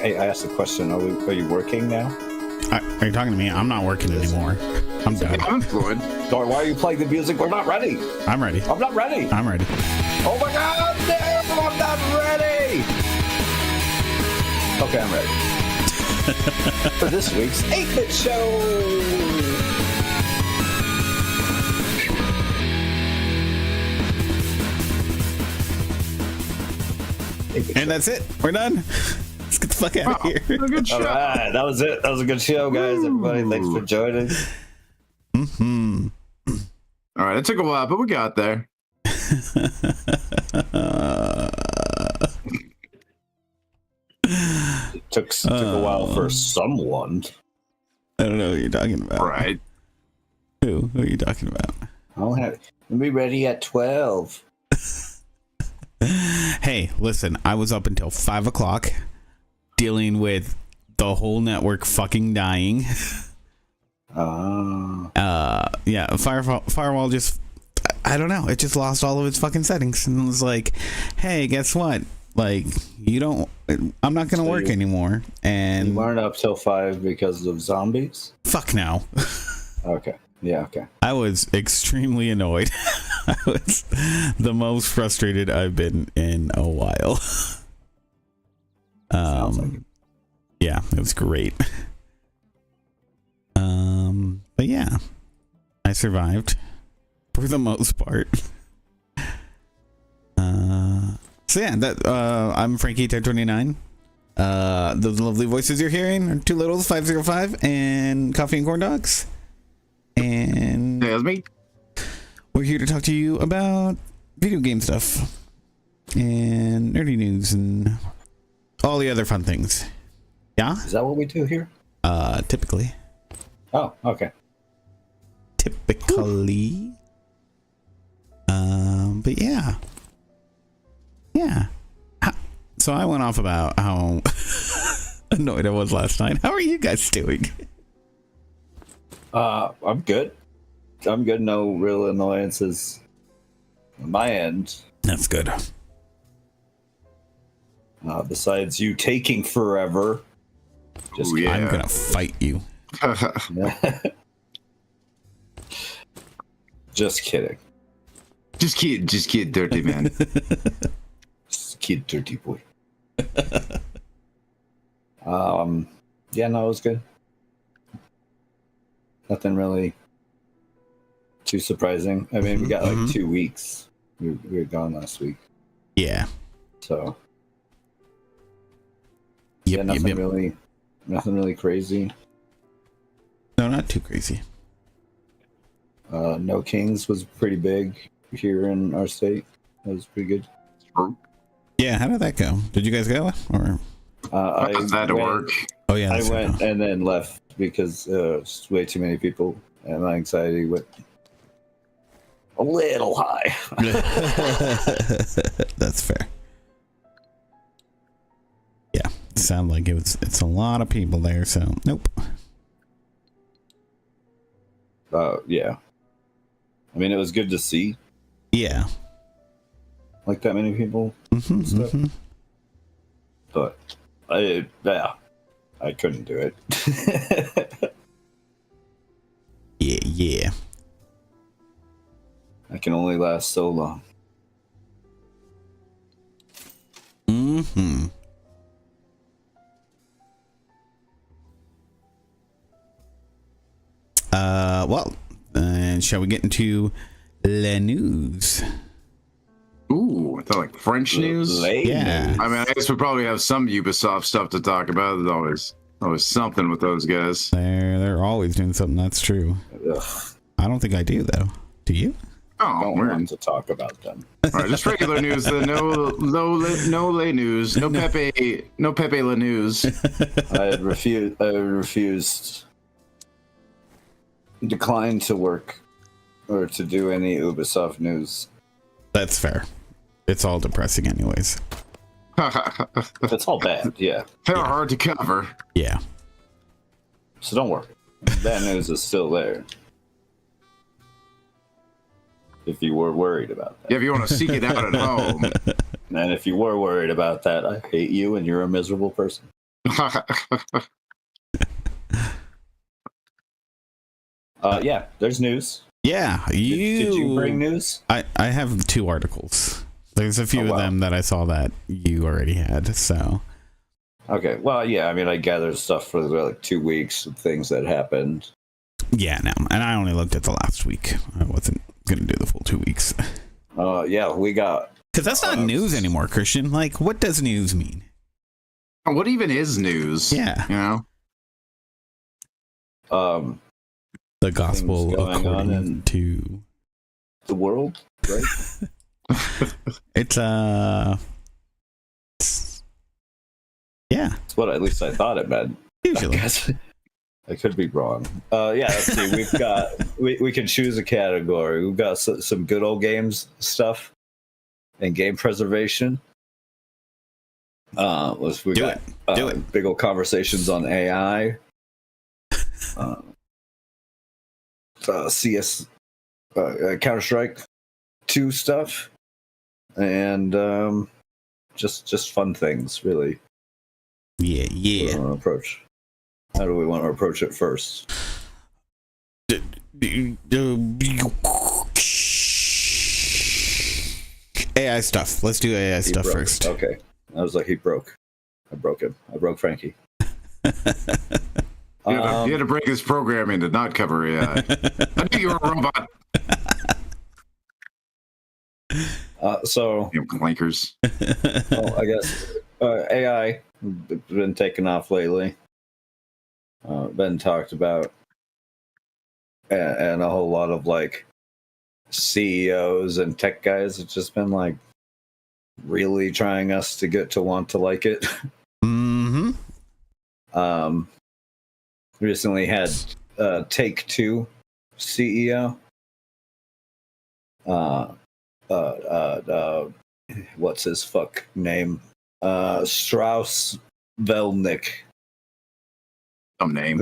Hey, I asked a question. Are you working now? Are you talking to me? I'm not working anymore. I'm done. I'm employed. Why are you playing the music? We're not ready. I'm ready. I'm not ready. I'm ready. Oh my God! No, I'm not ready. Okay, I'm ready. For this week's 8-Bit Show. And that's it. We're done. Let's get the fuck out of here. A good show. All right, that was it. That was a good show, guys. Everybody, thanks for joining. Mm-hmm. All right, it took a while, but we got there. It took a while for someone. I don't know what you're talking about. Right. Who are you talking about? We'll be ready at 12. Hey, listen, I was up until 5 o'clock dealing with the whole network fucking dying. Yeah, firewall just, I don't know, it just lost all of its fucking settings and was like, hey, guess what? Like, I'm not gonna work anymore. And You weren't up till 5 because of zombies? fuck no. Okay. Yeah, okay. I was extremely annoyed. I was the most frustrated I've been in a while. Sounds like it. Yeah, it was great. But yeah, I survived for the most part. So yeah, I'm Frankie1029. Those lovely voices you're hearing are Two Littles 505 and Coffee and Corn Dogs. And That's me. we're here to talk to you about video game stuff and nerdy news and all the other fun things. Yeah? Is that what we do here? Typically. Oh, okay. Typically. But yeah. Yeah. So I went off about how annoyed I was last night. How are you guys doing? I'm good. I'm good. No real annoyances on my end. That's good. Besides you taking forever. Just Ooh, yeah. I'm gonna fight you. Just kidding. Just kid, dirty man. Just kid, dirty boy. Yeah, no, it was good. Nothing really too surprising. I mean, we got like 2 weeks. We were gone last week, Yeah. so Yep, yeah, nothing yep. really crazy. No, not too crazy. No Kings was pretty big here in our state. That was pretty good. Yeah, how did that go? Did you guys go? Or How does that work? oh yeah, I that's went and then left because it's way too many people, and my anxiety went a little high. That's fair. Yeah, sound like it's a lot of people there. So nope. Yeah. I mean, it was good to see Yeah. like that many people, Mhm, Stuff. mhm. but I couldn't do it. Yeah. I can only last so long. Mm-hmm. Well, shall we get into the news? Ooh, I thought like French news. Late Yeah. news. I mean, I guess we probably have some Ubisoft stuff to talk about. There's always something with those guys. They're always doing something. That's true. Ugh, I don't think I do though. Do you? Oh, don't weird. want to talk about them. All right, just regular news. Then no lay news. No Pepe La news. I refused. Declined to work or to do any Ubisoft news. That's fair. It's all depressing, anyways. It's all bad, yeah. They're hard to cover. Yeah. So don't worry. That news is still there. If you were worried about that. Yeah, if you want to seek it out at home. And if you were worried about that, I hate you and you're a miserable person. Yeah, there's news. Yeah, Did you bring news? I have 2 articles. There's a few Oh, of wow. them that I saw that you already had. So Okay. Well, yeah. I mean, I gathered stuff for like 2 weeks of things that happened. yeah, no, and I only looked at the last week. I wasn't gonna do the full 2 weeks Yeah, we got. because that's not news anymore, Christian. Like, what does news mean? What even is news? Yeah, You know? the gospel Things going on according in- to The world, right? it's yeah, That's what at least I thought it meant. I usually. guess I could be wrong. Yeah, let's see. We've got we can choose a category. We've got some good old games stuff and game preservation. We Do got it. Do it. big old conversations on AI. CS, Counter-Strike 2 stuff, and just fun things, really. Yeah, We yeah. want to approach. How do we want to approach it first? AI stuff. Let's do AI He stuff broke. first. Okay. I was like, he broke. I broke him. I broke Frankie. You had to break his programming to not cover AI. I knew you were a robot. So, You clankers. well, I guess AI been taken off lately. Been talked about, and a whole lot of like CEOs and tech guys have just been like really trying us to get to want to like it. Mm-hmm. Recently had Take-Two CEO. What's his fuck name? Strauss Zelnick, Some name.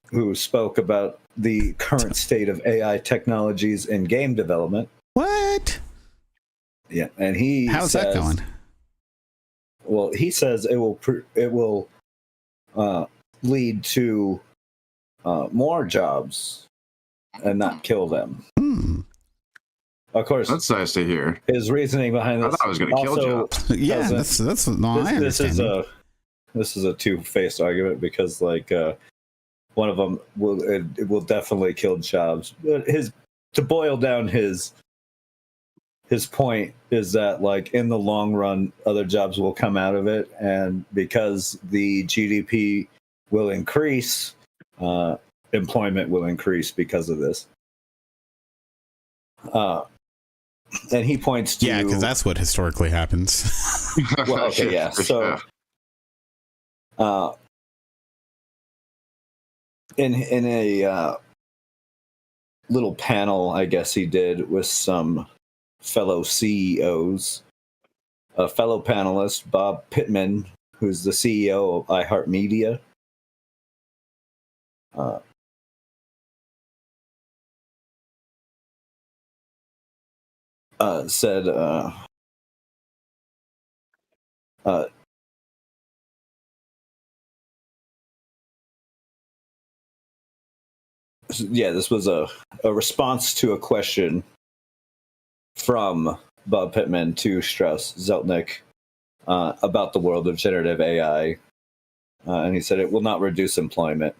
who spoke about the current state of AI technologies in game development. What? Yeah, and he How's says, that going? Well, he says it will lead to more jobs and not kill them. Hmm. Of course, That's nice to hear. his reasoning behind I this thought I was going to kill also jobs. Yeah, doesn't- that's no, I this understand. is a two-faced argument because like one of them will definitely kill jobs. But to boil down his point is that like in the long run other jobs will come out of it, and because the GDP will increase, employment will increase because of this. And he points to Yeah, because that's what historically happens. well, okay, yeah. So, in a little panel, I guess he did with some fellow CEOs, a fellow panelist, Bob Pittman, who's the CEO of iHeartMedia. Said yeah, this was a response to a question from Bob Pittman to Strauss Zelnick about the world of generative AI. And he said it will not reduce employment.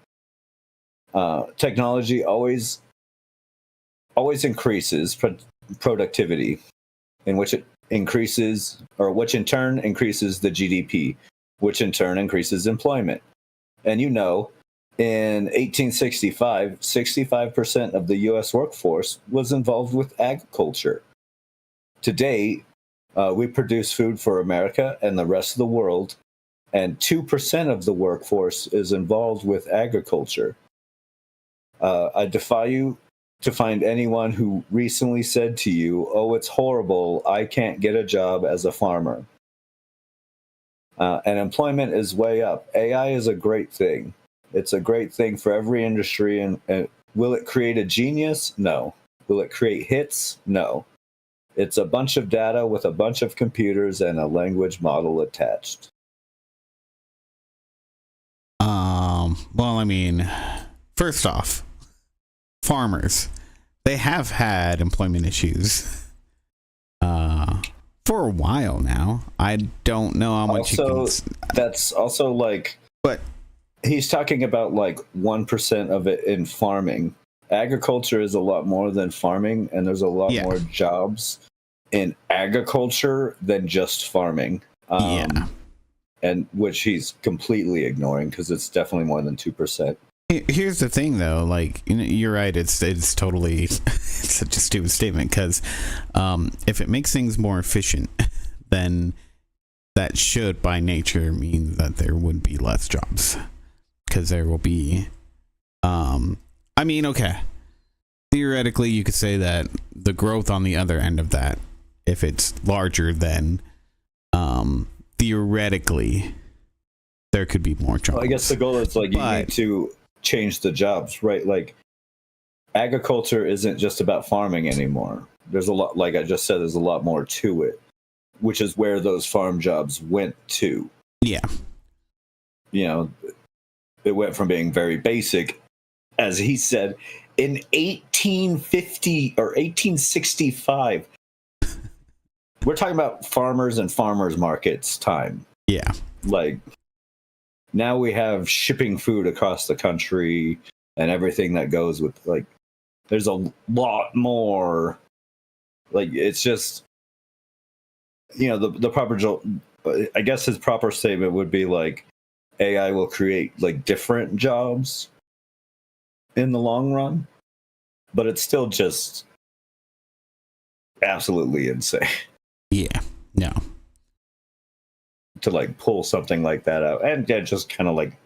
Technology always increases productivity, in which it increases, or which in turn increases the GDP, which in turn increases employment. And you know, in 1865, 65% of the U.S. workforce was involved with agriculture. Today, we produce food for America and the rest of the world, and 2% of the workforce is involved with agriculture. I defy you to find anyone who recently said to you, "Oh, it's horrible, I can't get a job as a farmer." And employment is way up. AI is a great thing. It's a great thing for every industry. And will it create a genius? No. Will it create hits? No. It's a bunch of data with a bunch of computers and a language model attached. Well, I mean, first off, farmers, they have had employment issues for a while now. I don't know how much also, that's also like, but he's talking about like 1% of it in farming. Agriculture is a lot more than farming, and there's a lot more jobs in agriculture than just farming. And which he's completely ignoring because it's definitely more than 2%. Here's the thing, though. Like, you're right. It's totally it's such a stupid statement because if it makes things more efficient, then that should, by nature, mean that there would be less jobs because there will be. I mean, okay. Theoretically, you could say that the growth on the other end of that, if it's larger, then theoretically there could be more jobs. Well, I guess the goal is like you need to change the jobs, right? Like agriculture isn't just about farming anymore. There's a lot, like I just said, there's a lot more to it, which is where those farm jobs went to. Yeah. You know, it went from being very basic, as he said, in 1850 or 1865. We're talking about farmers and farmers markets time. Yeah. Like now we have shipping food across the country and everything that goes with, like, there's a lot more. Like, it's just, you know, the proper, I guess his proper statement would be like, AI will create like different jobs in the long run, but it's still just absolutely insane. Yeah, no. To like pull something like that out and just kind of like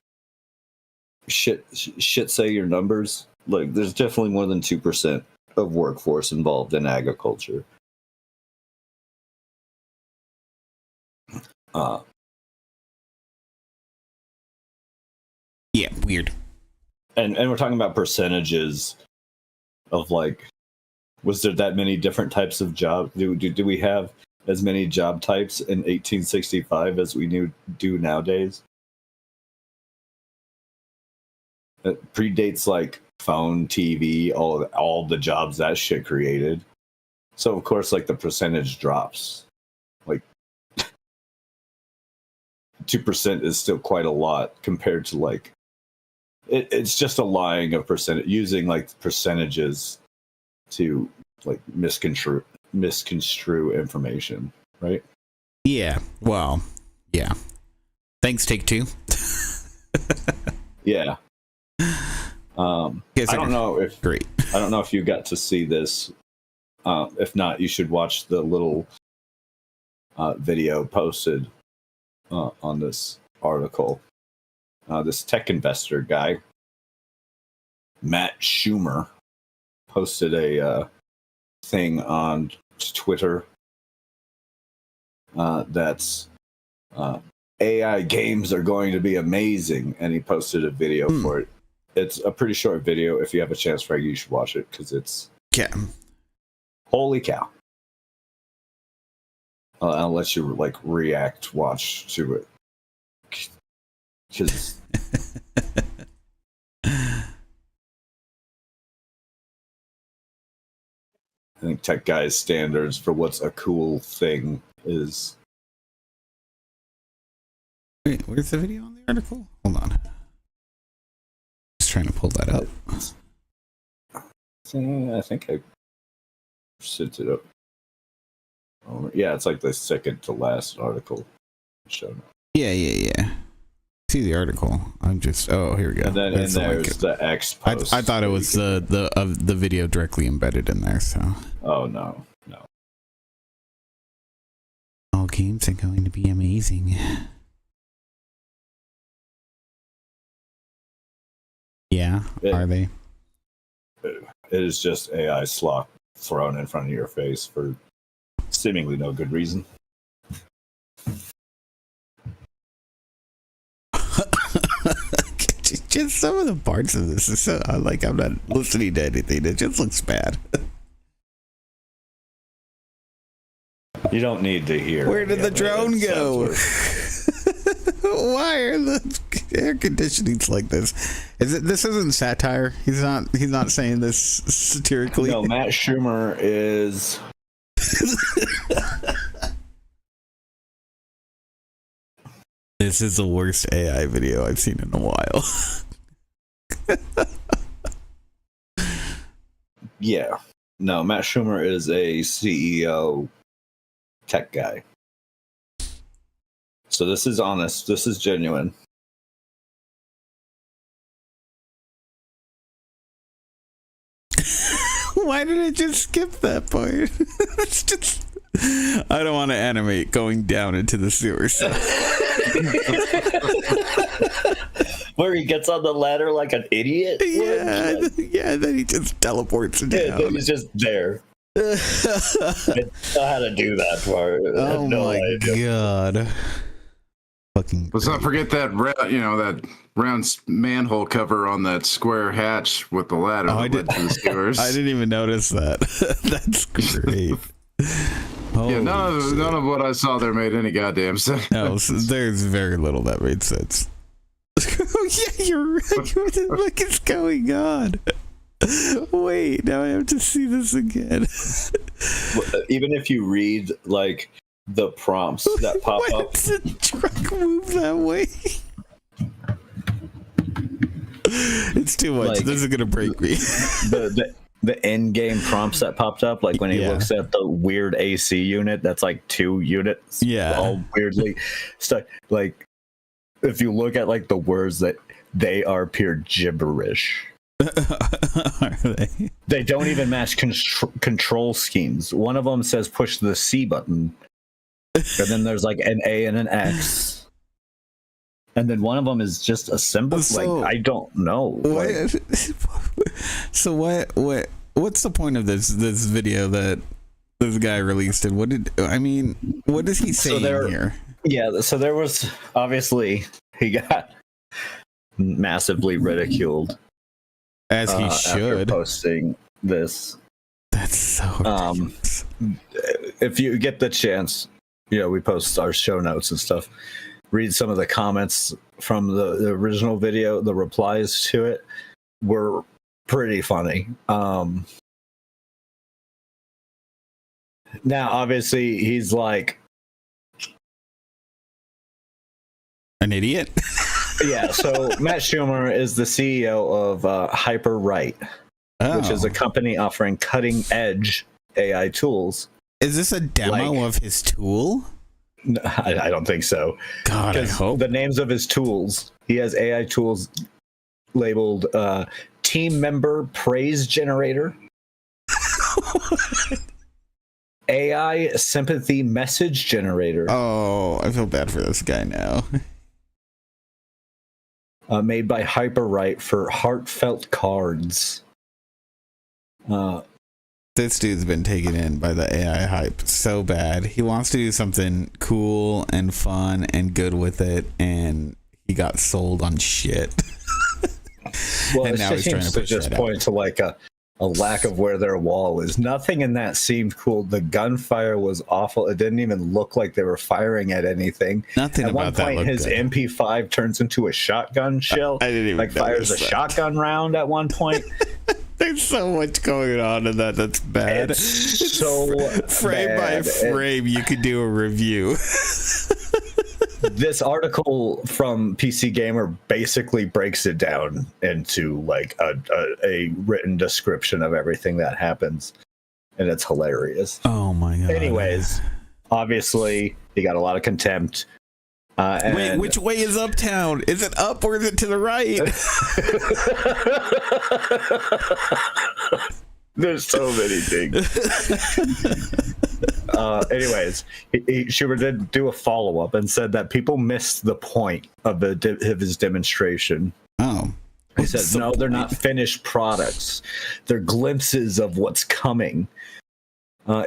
shit say your numbers. Like, there's definitely more than 2% of workforce involved in agriculture. Yeah, weird. And we're talking about percentages of like, was there that many different types of jobs? Do we have as many job types in 1865 as we do nowadays? It predates like phone, TV, all the jobs that shit created. So of course, like the percentage drops. Like 2% is still quite a lot compared to like it's just a lying of percentage, using like percentages to like misconstrue information, right? Yeah. Well, yeah. Thanks, Take-Two. Yeah. I don't know if great. I don't know if you got to see this. If not, you should watch the little video posted on this article. This tech investor guy, Matt Schumer, posted a thing on Twitter that's AI games are going to be amazing, and he posted a video for it. It's a pretty short video. If you have a chance, Frank, you should watch it because it's holy cow. I'll let you like watch to it because I think tech guys' standards for what's a cool thing is. Wait, where's the video on the article? Hold on. Just trying to pull that up. I think I sent it up. Yeah, it's like the second to last article. Yeah. See the article. I'm just here we go. And then there's the X post. I thought it was the video directly embedded in there. So. Oh no. All games are going to be amazing. Yeah, are they? It is just AI slop thrown in front of your face for seemingly no good reason. Just some of the parts of this is so, like, I'm not listening to anything. It just looks bad. You don't need to hear. Where did the drone go? Why are air conditioning's like this. This isn't satire. He's not saying this satirically. No, Matt Schumer is. This is the worst AI video I've seen in a while. Yeah. No, Matt Schumer is a CEO tech guy. So this is honest. This is genuine. Why did I just skip that part? It's just. I don't want to animate going down into the sewer. So. Where he gets on the ladder like an idiot? Yeah, then he just teleports down. Yeah, then he's just there. I don't know how to do that part. Oh my god. Fucking Let's not forget that that round manhole cover on that square hatch with the ladder. Oh, I that led to the sewers. I didn't even notice that. That's great. Yeah, none of what I saw there made any goddamn sense. No, there's very little that made sense. Oh yeah, you're right. What the fuck is going on? Wait, now I have to see this again. Even if you read like the prompts that pop Why up, does the truck move that way? It's too much. Like, This is gonna break me. the end game prompts that popped up, like when he looks at the weird AC unit that's like 2 units, all weirdly stuck. Like if you look at like the words, that they are pure gibberish. Are they? They don't even match control schemes. One of them says push the C button, and then there's like an A and an X, and then one of them is just a symbol. So, like I don't know. So what's the point of this video that this guy released? And what is he saying here? Yeah, so there was obviously he got massively ridiculed, as he after should, posting this. That's so ridiculous. If you get the chance, we post our show notes and stuff. Read some of the comments from the original video. The replies to it were pretty funny. Now, obviously, he's like an idiot. Yeah. So Matt Schumer is the CEO of HyperWrite, which is a company offering cutting-edge AI tools. Is this a demo of his tool? No, I don't think so. God, I hope. The names of his tools. He has AI tools labeled Team Member Praise Generator, AI Sympathy Message Generator. Oh, I feel bad for this guy now. Made by HyperWrite for heartfelt cards. This dude's been taken in by the AI hype so bad. He wants to do something cool and fun and good with it, and he got sold on shit. Well, and it now he's trying seems to to push just that point to like a lack of where their wall is. Nothing in that seemed cool. The gunfire was awful. It didn't even look like they were firing at anything. Nothing at about one point, that his good. MP5 turns into a shotgun shell. I didn't even like fires a notice that. shotgun round at one point. There's so much going on in that. That's bad. It's so frame by bad. frame, you could do a review. This article from PC Gamer basically breaks it down into like a written description of everything that happens, and it's hilarious. Oh my god. Anyways, obviously he got a lot of contempt. Wait, which way is uptown? Is it up or is it to the right? There's so many things. Anyways, Schumer did do a follow-up and said that people missed the point of his demonstration. Oh. He said, no, they're not finished products. They're glimpses of what's coming.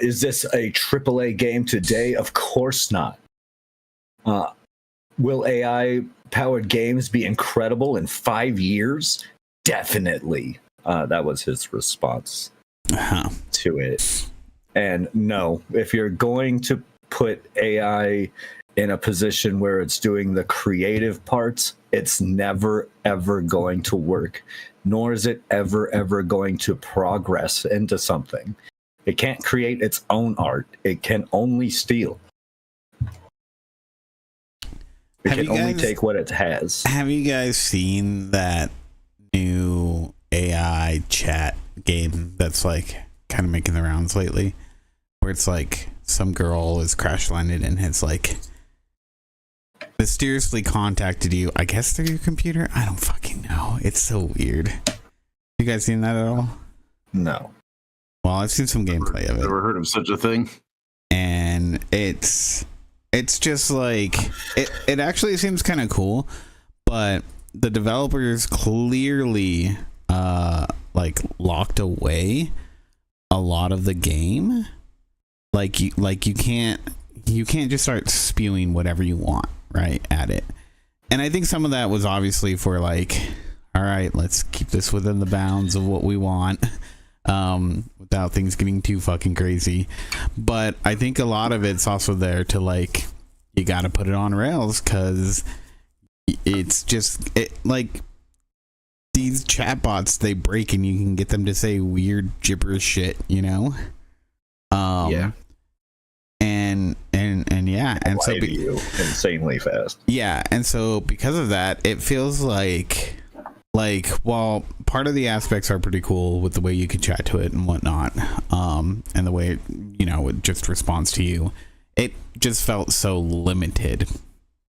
Is this a AAA game today? Of course not. Will AI-powered games be incredible in 5 years? Definitely. That was his response to it. And no, if you're going to put AI in a position where it's doing the creative parts, it's never ever going to work, nor is it ever going to progress into something. It can't create its own art. It can only steal. It can only take what it has. Have you guys seen that new AI chat game that's like kind of making the rounds lately, where it's like some girl is crash landed and has like mysteriously contacted you, I guess through your computer? I don't fucking know. It's so weird. You guys seen that at all? No. Well, I've seen some gameplay of it. Never heard of such a thing. And it's just like it actually seems kind of cool, but the developers clearly like locked away a lot of the game. Like you can't just start spewing whatever you want right at it. And I think some of that was obviously for like, all right, let's keep this within the bounds of what we want, without things getting too fucking crazy. But I think a lot of it's also there to like, you got to put it on rails, because it's just like these chatbots, they break and you can get them to say weird gibberish shit, you know? Yeah. And yeah, and so you insanely fast. Yeah, and so because of that, it feels like while part of the aspects are pretty cool with the way you can chat to it and whatnot, and the way it just responds to you, it just felt so limited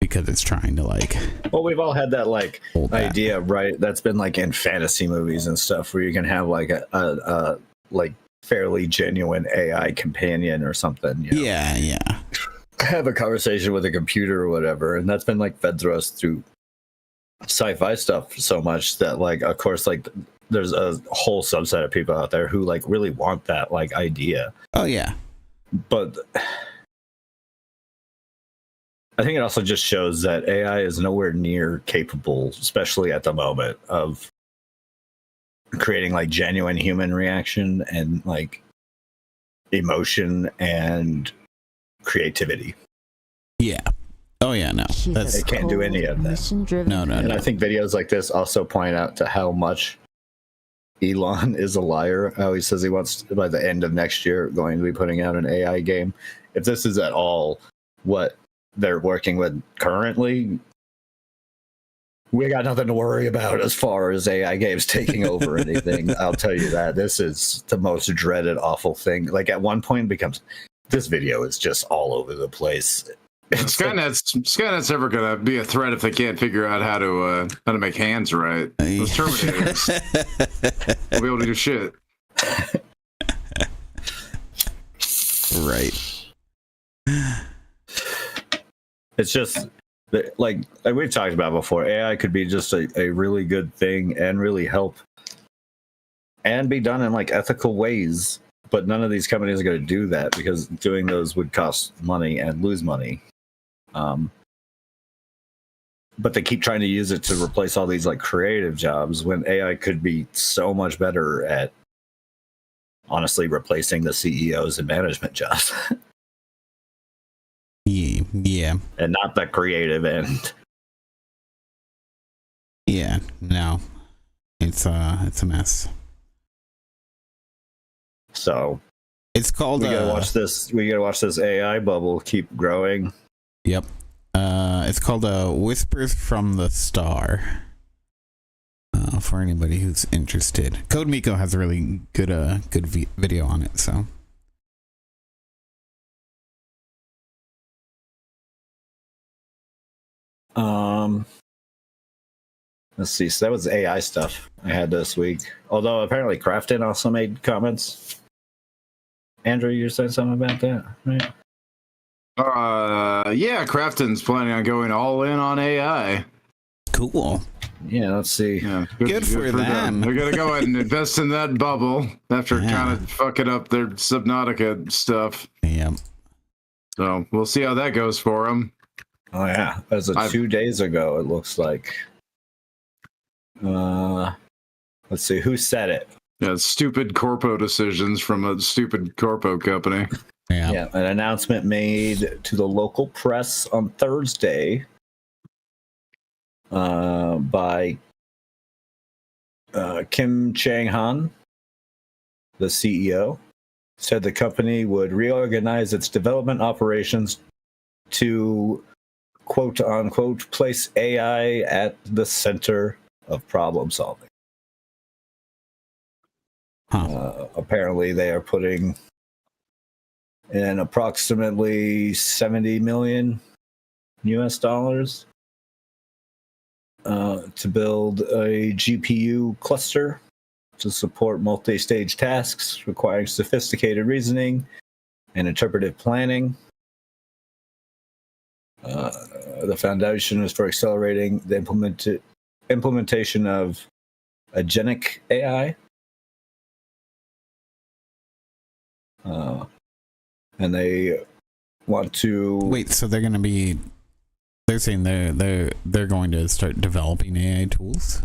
because it's trying to like. Well, we've all had that like idea, that. right? That's been like in fantasy movies and stuff, where you can have like a like fairly genuine AI companion or something. You know? Yeah. Have a conversation with a computer or whatever, and that's been like fed through us through sci-fi stuff so much that like, of course, like there's a whole subset of people out there who like really want that like idea. Oh yeah. But I think it also just shows that AI is nowhere near capable, especially at the moment, of creating like genuine human reaction and like emotion and creativity. Yeah. Oh yeah, no. It can't do any of that. No. And I think videos like this also point out to how much Elon is a liar. How he says he wants by the end of next year going to be putting out an AI game. If this is at all what they're working with currently, we got nothing to worry about as far as AI games taking over anything. I'll tell you that. This is the most dreaded, awful thing. Like at one point becomes, this video is just all over the place. Skynet's ever gonna be a threat if they can't figure out how to make hands right. Those Terminators will be able to do shit. Right. It's just like we've talked about before, AI could be just a really good thing and really help and be done in like ethical ways. But none of these companies are going to do that because doing those would cost money and lose money. But they keep trying to use it to replace all these like creative jobs when AI could be so much better at honestly replacing the CEOs and management jobs. Yeah. And not the creative end. Yeah, no. It's a mess. So it's called we gotta watch this AI bubble keep growing. Yep. It's called Whispers from the Star. For anybody who's interested. Code Miko has a really good video on it, so. Let's see. So that was AI stuff I had this week. Although apparently Crafton also made comments. Andrew, you're saying something about that, right? Yeah, Crafton's planning on going all in on AI. Cool. Yeah, let's see. Yeah, good for them. They're gonna go ahead and invest in that bubble after kind of fucking up their Subnautica stuff. Yeah. So we'll see how that goes for them. Oh yeah, as of 2 days ago, it looks like. Let's see who said it. Yeah, stupid corpo decisions from a stupid corpo company. Yeah, an announcement made to the local press on Thursday by Kim Chang-han, the CEO, said the company would reorganize its development operations to quote unquote place AI at the center of problem solving. Apparently, they are putting in approximately 70 million US dollars to build a GPU cluster to support multi-stage tasks requiring sophisticated reasoning and interpretive planning. The foundation is for accelerating the implementation of agentic AI. And they want to wait. So they're going to be. They're saying they're going to start developing AI tools.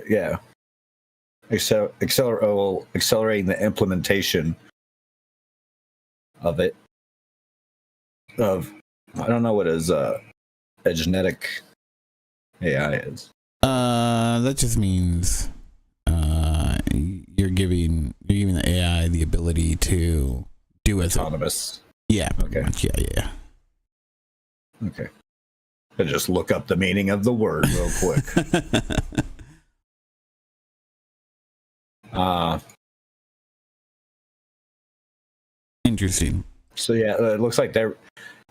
Yeah. Accelerating the implementation of it. I don't know what a genetic AI is. That just means you're giving the AI the ability to do as autonomous. Yeah. Okay. Much, yeah. Okay. I just look up the meaning of the word real quick. Interesting. So yeah, it looks like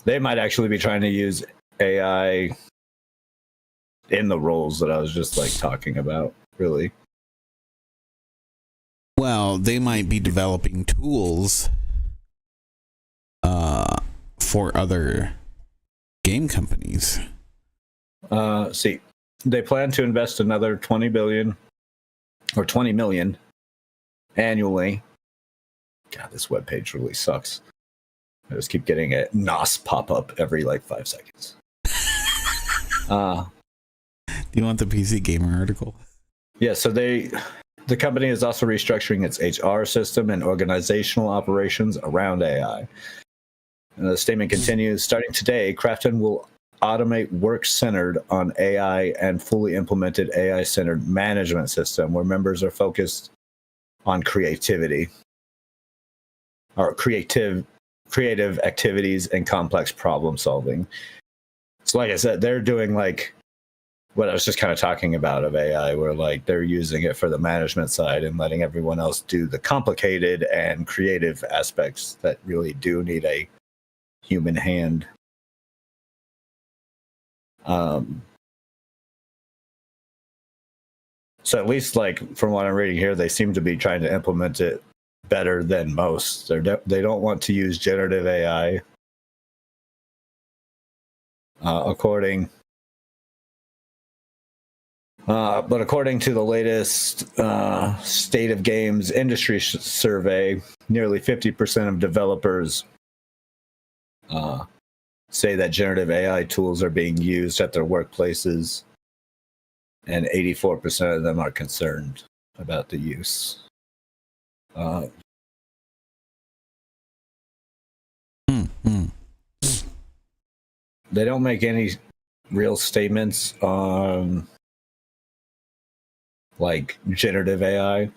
they might actually be trying to use AI in the roles that I was just like talking about, really. Well, they might be developing tools for other game companies. See, they plan to invest another 20 million annually. God, this webpage really sucks. I just keep getting a NOS pop up every like 5 seconds. Do you want the PC Gamer article? Yeah, so the company is also restructuring its HR system and organizational operations around AI. And the statement continues, starting today, Krafton will automate work centered on AI and fully implemented AI centered management system where members are focused on creativity or creative activities and complex problem solving. So like I said, they're doing like what I was just kind of talking about of AI, where like they're using it for the management side and letting everyone else do the complicated and creative aspects that really do need a human hand. So at least like from what I'm reading here, they seem to be trying to implement it better than most. They don't want to use generative AI. According to the latest State of Games industry survey, nearly 50% of developers say that generative AI tools are being used at their workplaces, and 84% of them are concerned about the use. They don't make any real statements on like generative AI.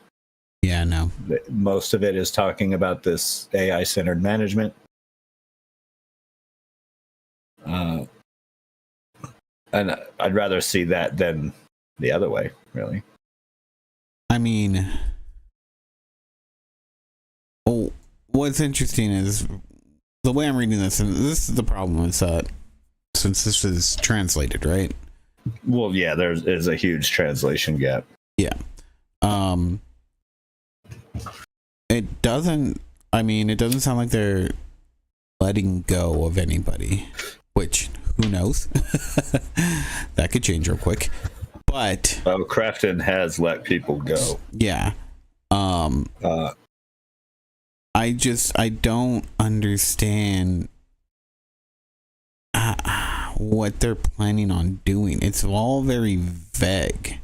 Yeah, no. Most of it is talking about this AI-centered management. And I'd rather see that than the other way, really. I mean, what's interesting is the way I'm reading this, and this is the problem, is that since this is translated, right? Well, yeah, there is a huge translation gap. Yeah. It doesn't sound like they're letting go of anybody, which who knows? That could change real quick. But Krafton has let people go. Yeah. I don't understand what they're planning on doing. It's all very vague.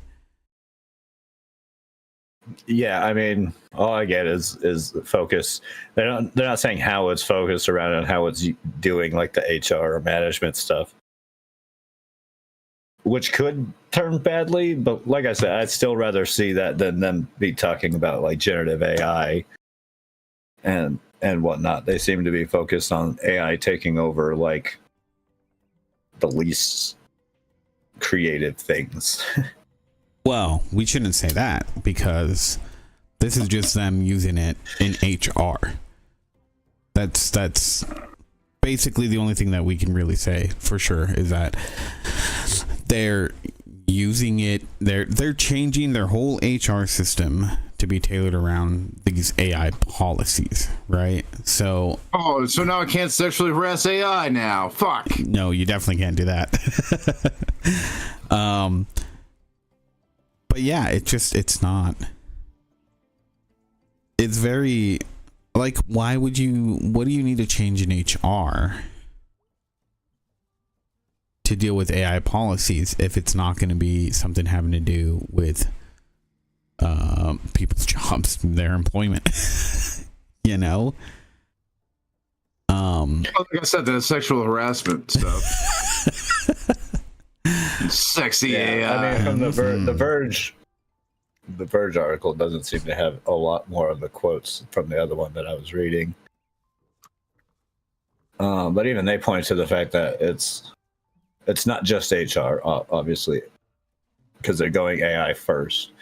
Yeah, I mean, all I get is focus. They're not saying how it's focused around and how it's doing like the HR or management stuff, which could turn badly. But like I said, I'd still rather see that than them be talking about like generative AI and whatnot. They seem to be focused on AI taking over like the least creative things. Well, we shouldn't say that because this is just them using it in HR. That's basically the only thing that we can really say for sure is that they're using it. They're changing their whole HR system to be tailored around these AI policies, right? So now I can't sexually harass AI now. Fuck. No, you definitely can't do that. But yeah, it's not. It's very like, what do you need to change in HR to deal with AI policies if it's not going to be something having to do with people's jobs, their employment? You know? Like I said, the sexual harassment stuff. Sexy AI. I mean, from the Verge article doesn't seem to have a lot more of the quotes from the other one that I was reading. But even they point to the fact that it's not just HR, obviously, because they're going AI first.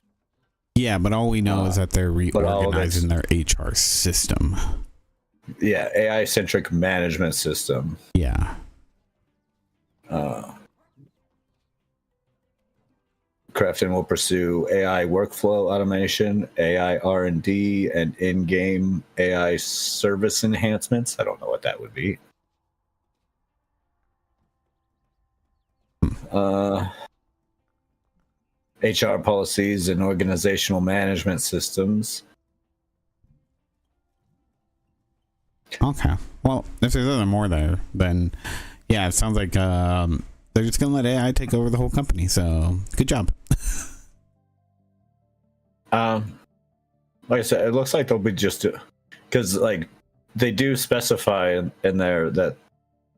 Yeah, but all we know is that they're reorganizing their HR system. Yeah, AI-centric management system. Yeah. Crafton will pursue AI workflow automation, AI R&D, and in-game AI service enhancements. I don't know what that would be. HR policies and organizational management systems. Okay. Well, if there's other more there, then yeah, it sounds like they're just gonna let AI take over the whole company. So good job. Like I said, it looks like they'll be just because like they do specify in there that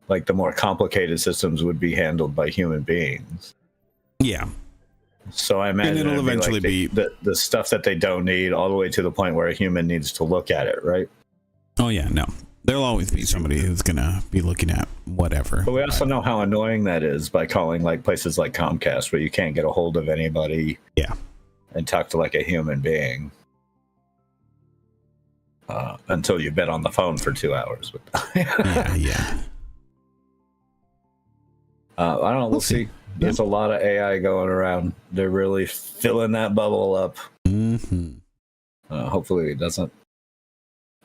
like the more complicated systems would be handled by human beings. Yeah. So I imagine it'll eventually be the stuff that they don't need, all the way to the point where a human needs to look at it, right? Oh yeah, no. There'll always be somebody who's gonna be looking at whatever. But we also know how annoying that is by calling like places like Comcast where you can't get a hold of anybody. Yeah. And talk to like a human being until you've been on the phone for 2 hours. Yeah. I don't know. We'll see. There's a lot of AI going around. They're really filling that bubble up. Mm-hmm. Hopefully it doesn't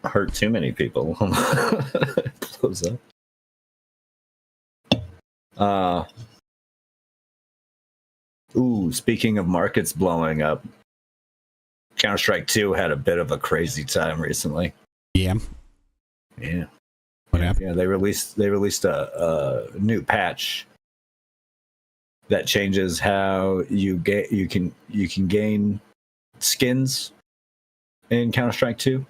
hurt too many people. It blows up. Speaking of markets blowing up, Counter-Strike 2 had a bit of a crazy time recently. Yeah. What happened? Yeah, they released a new patch that changes how you can gain skins in Counter-Strike 2.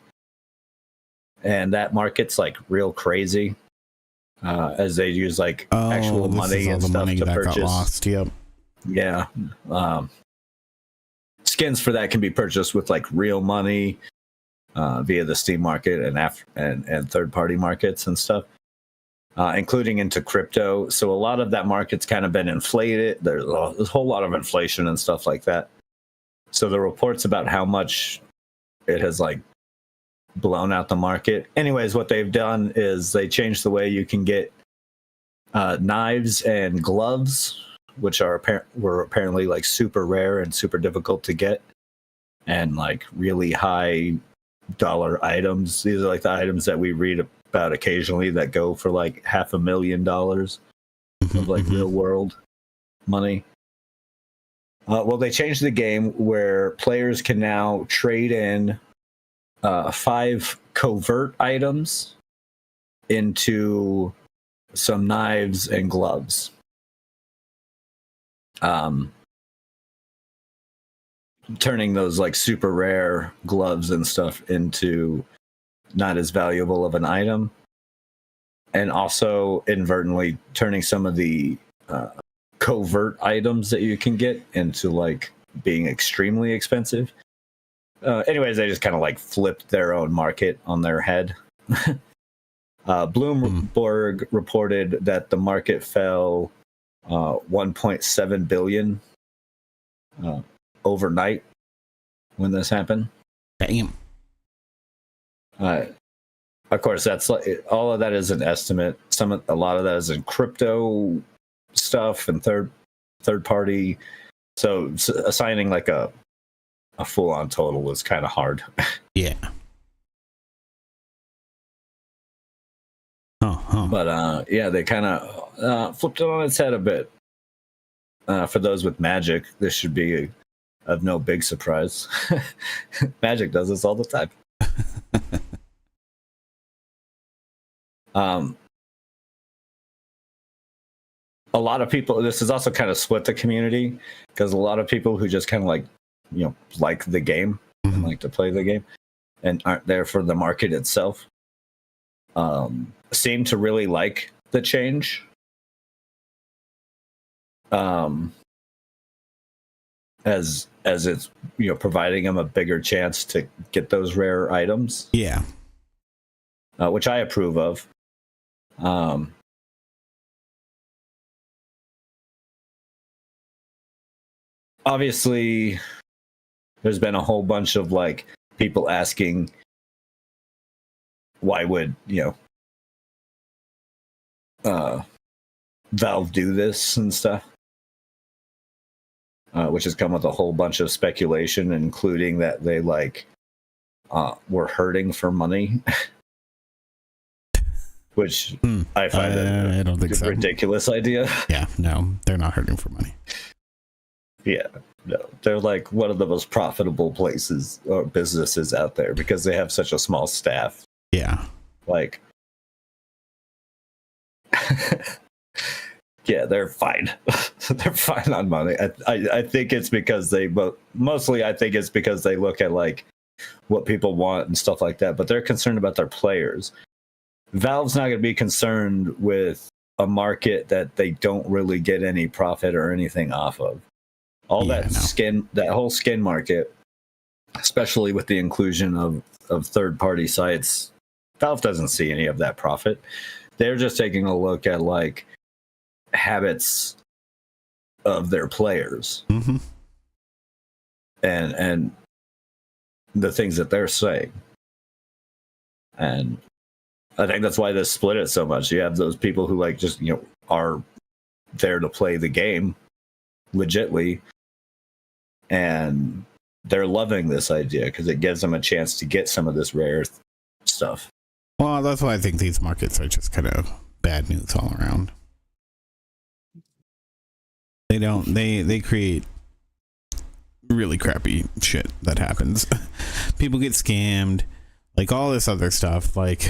And that market's like real crazy. As they use like actual money and stuff to purchase. Got lost. Yep. Yeah. Skins for that can be purchased with like real money via the Steam market and third-party markets and stuff, including into crypto. So a lot of that market's kind of been inflated. There's a whole lot of inflation and stuff like that. So the reports about how much it has like blown out the market. Anyways, what they've done is they changed the way you can get knives and gloves, which were apparently like super rare and super difficult to get, and like really high dollar items. These are like the items that we read about occasionally that go for like $500,000 of like real world money. Well, they changed the game where players can now trade in 5 covert items into some knives and gloves. turning those like super rare gloves and stuff into not as valuable of an item, and also inadvertently turning some of the covert items that you can get into like being extremely expensive. Anyways, they just kind of like flipped their own market on their head. Bloomberg reported that the market fell 1.7 billion overnight when this happened. Damn. Of course, that's like all of that is an estimate. A lot of that is in crypto stuff and third party. So assigning like a full on total was kind of hard. Yeah. But yeah, they kind of flipped it on its head a bit. For those with Magic, this should be of no big surprise. Magic does this all the time. A lot of people, this has also kind of split the community, because a lot of people who just kind of like, you know, like the game and like to play the game and aren't there for the market itself, seem to really like the change. As it's, you know, providing them a bigger chance to get those rare items. Yeah. Which I approve of. Obviously, there's been a whole bunch of like people asking, why would, you know, Valve do this and stuff, which has come with a whole bunch of speculation, including that they like were hurting for money. Which I find I don't think a ridiculous idea. Yeah, no, they're not hurting for money. Yeah, no, they're like one of the most profitable places or businesses out there because they have such a small staff. Yeah, like, yeah, they're fine. They're fine on money. I think it's because mostly I think it's because they look at like what people want and stuff like that. But they're concerned about their players. Valve's not going to be concerned with a market that they don't really get any profit or anything off of. That whole skin market, especially with the inclusion of third-party sites, Valve doesn't see any of that profit. They're just taking a look at like habits of their players and the things that they're saying. And I think that's why this split it so much. You have those people who like just, you know, are there to play the game legitly, and they're loving this idea because it gives them a chance to get some of this rare stuff. Well, that's why I think these markets are just kind of bad news all around. They create really crappy shit that happens. People get scammed, like all this other stuff. Like,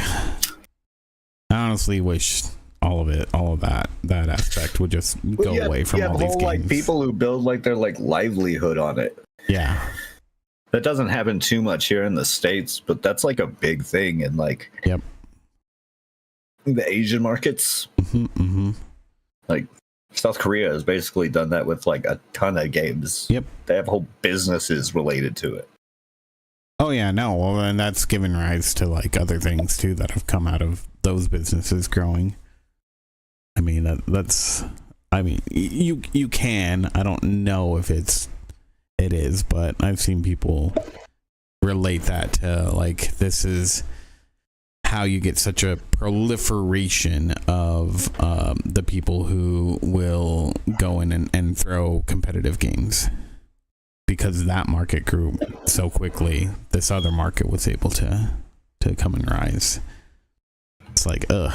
I honestly wish all of that aspect would just go away from all these games. Like people who build like their like livelihood on it. Yeah, that doesn't happen too much here in the States, but that's like a big thing in like the Asian markets. Like South Korea has basically done that with like a ton of games. Yep, they have whole businesses related to it. Oh yeah, no, well, and that's given rise to like other things too that have come out of those businesses growing. I mean, that's. I mean, you can. I don't know if it is, but I've seen people relate that to like this is how you get such a proliferation of the people who will go in and throw competitive games. Because that market grew so quickly, this other market was able to come and rise. It's like, ugh.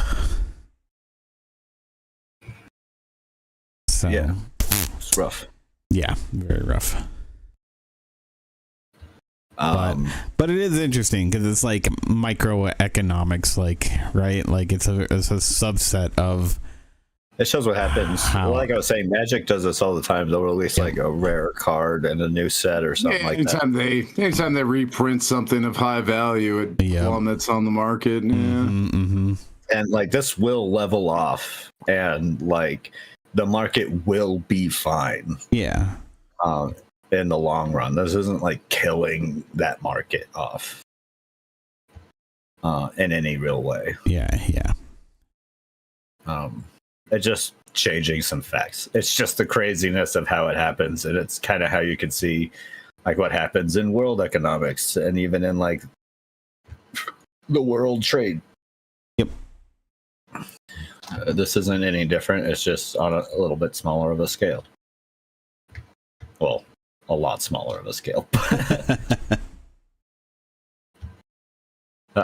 So, yeah, it's rough. Yeah, very rough. But it is interesting because it's like microeconomics, like, right? Like it's a subset of It shows what happens. How? Like I was saying, Magic does this all the time. They'll release like a rare card and a new set or something like that. Anytime they reprint something of high value, it plummets on the market. Yeah. Mm-hmm. And like this will level off, and like the market will be fine. Yeah. In the long run, this isn't like killing that market off in any real way. Yeah. It's just changing some facts. It's just the craziness of how it happens, and it's kind of how you can see like what happens in world economics and even in like the world trade. Yep. This isn't any different. It's just on a little bit smaller of a scale. Well, a lot smaller of a scale.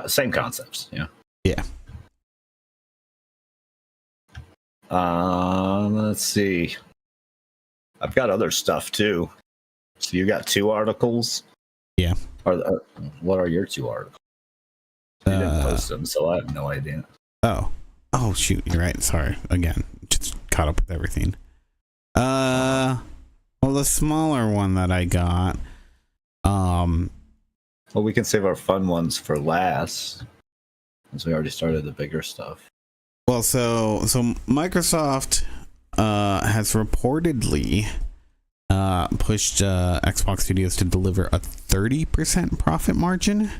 Same concepts, yeah. Yeah. Let's see. I've got other stuff too. So you got 2 articles? Yeah. What are your 2 articles? You didn't post them, so I have no idea. Oh shoot, you're right. Sorry. Again, just caught up with everything. Well, the smaller one that I got, well, we can save our fun ones for last, since we already started the bigger stuff. Well, so Microsoft has reportedly pushed Xbox Studios to deliver a 30% profit margin.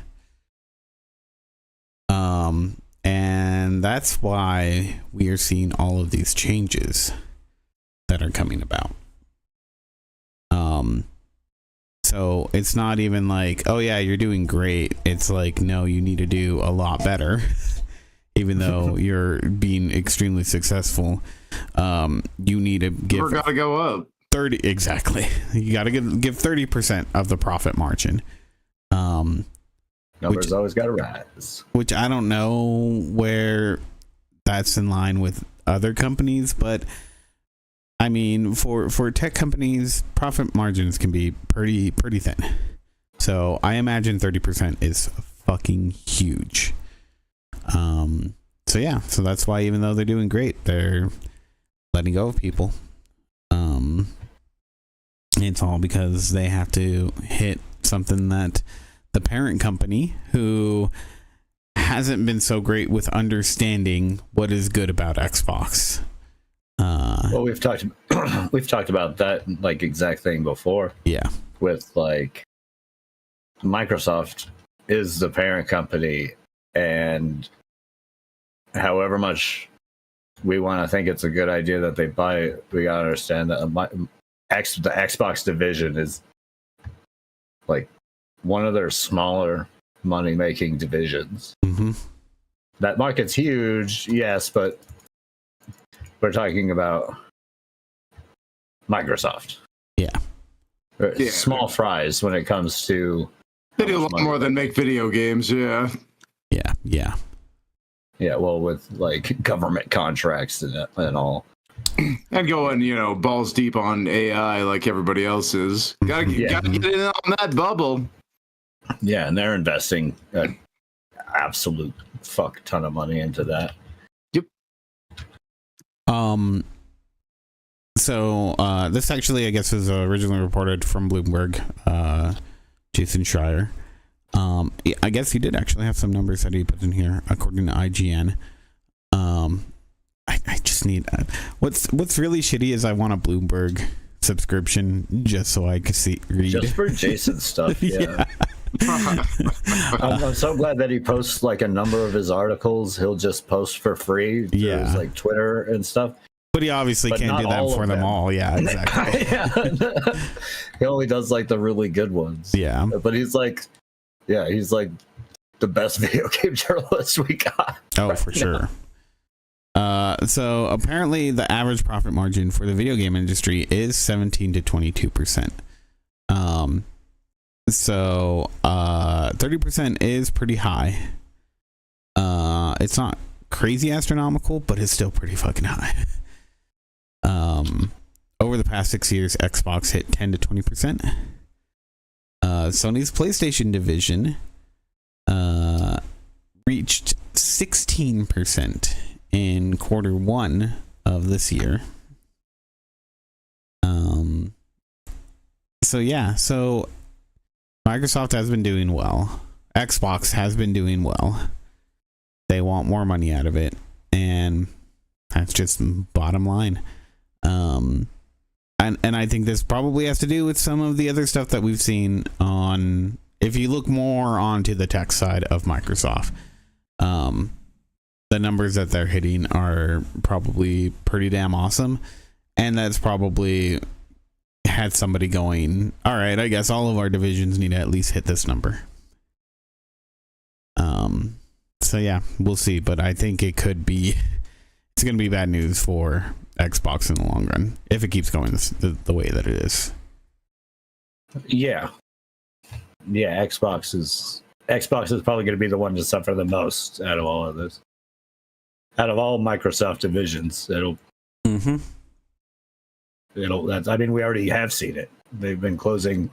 And that's why we are seeing all of these changes that are coming about. So it's not even like, oh yeah, you're doing great. It's like, no, you need to do a lot better. Even though you're being extremely successful, you need to give. We're gotta go up 30 exactly. You got to give 30% of the profit margin. Numbers always got to rise. Which I don't know where that's in line with other companies, but I mean, for tech companies, profit margins can be pretty thin. So I imagine 30% is fucking huge. So yeah, so that's why even though they're doing great, they're letting go of people. It's all because they have to hit something that the parent company, who hasn't been so great with understanding what is good about Xbox. Well, we've talked about that like exact thing before. Yeah. With like Microsoft is the parent company, and however much we want to think it's a good idea that they buy it, we gotta understand that the Xbox division is like one of their smaller money-making divisions. Mm-hmm. That market's huge, yes, but we're talking about Microsoft. Yeah. Small fries when it comes to... They do a lot more than make video games, yeah. Yeah, well, with like government contracts and all. And going, balls deep on AI like everybody else is. Gotta get in on that bubble. Yeah, and they're investing an absolute fuck ton of money into that. Yep. So this actually, I guess, was originally reported from Bloomberg. Jason Schreier. I guess he did actually have some numbers that he put in here, according to IGN. I just need what's really shitty is I want a Bloomberg subscription just so I could read just for Jason stuff. Yeah. I'm so glad that he posts like a number of his articles. He'll just post for free through his like Twitter and stuff. But he obviously can't do that for them all. Yeah, exactly. He only does like the really good ones. Yeah. But he's like the best video game journalist we got. Oh, right for sure. So apparently the average profit margin for the video game industry is 17 to 22%. So 30% is pretty high. It's not crazy astronomical, but it's still pretty fucking high. Over the past 6 years, Xbox hit 10 to 20%. Sony's PlayStation division reached 16% in quarter one of this year. So Microsoft has been doing well. Xbox has been doing well. They want more money out of it, and that's just bottom line. And I think this probably has to do with some of the other stuff that we've seen on, if you look more onto the tech side of Microsoft, the numbers that they're hitting are probably pretty damn awesome. And that's probably had somebody going, all right, I guess all of our divisions need to at least hit this number. So yeah, we'll see. But I think it's going to be bad news for Xbox in the long run if it keeps going the way that it is. Yeah. Xbox is probably going to be the one to suffer the most out of all of this. Out of all Microsoft divisions, I mean, we already have seen it. They've been closing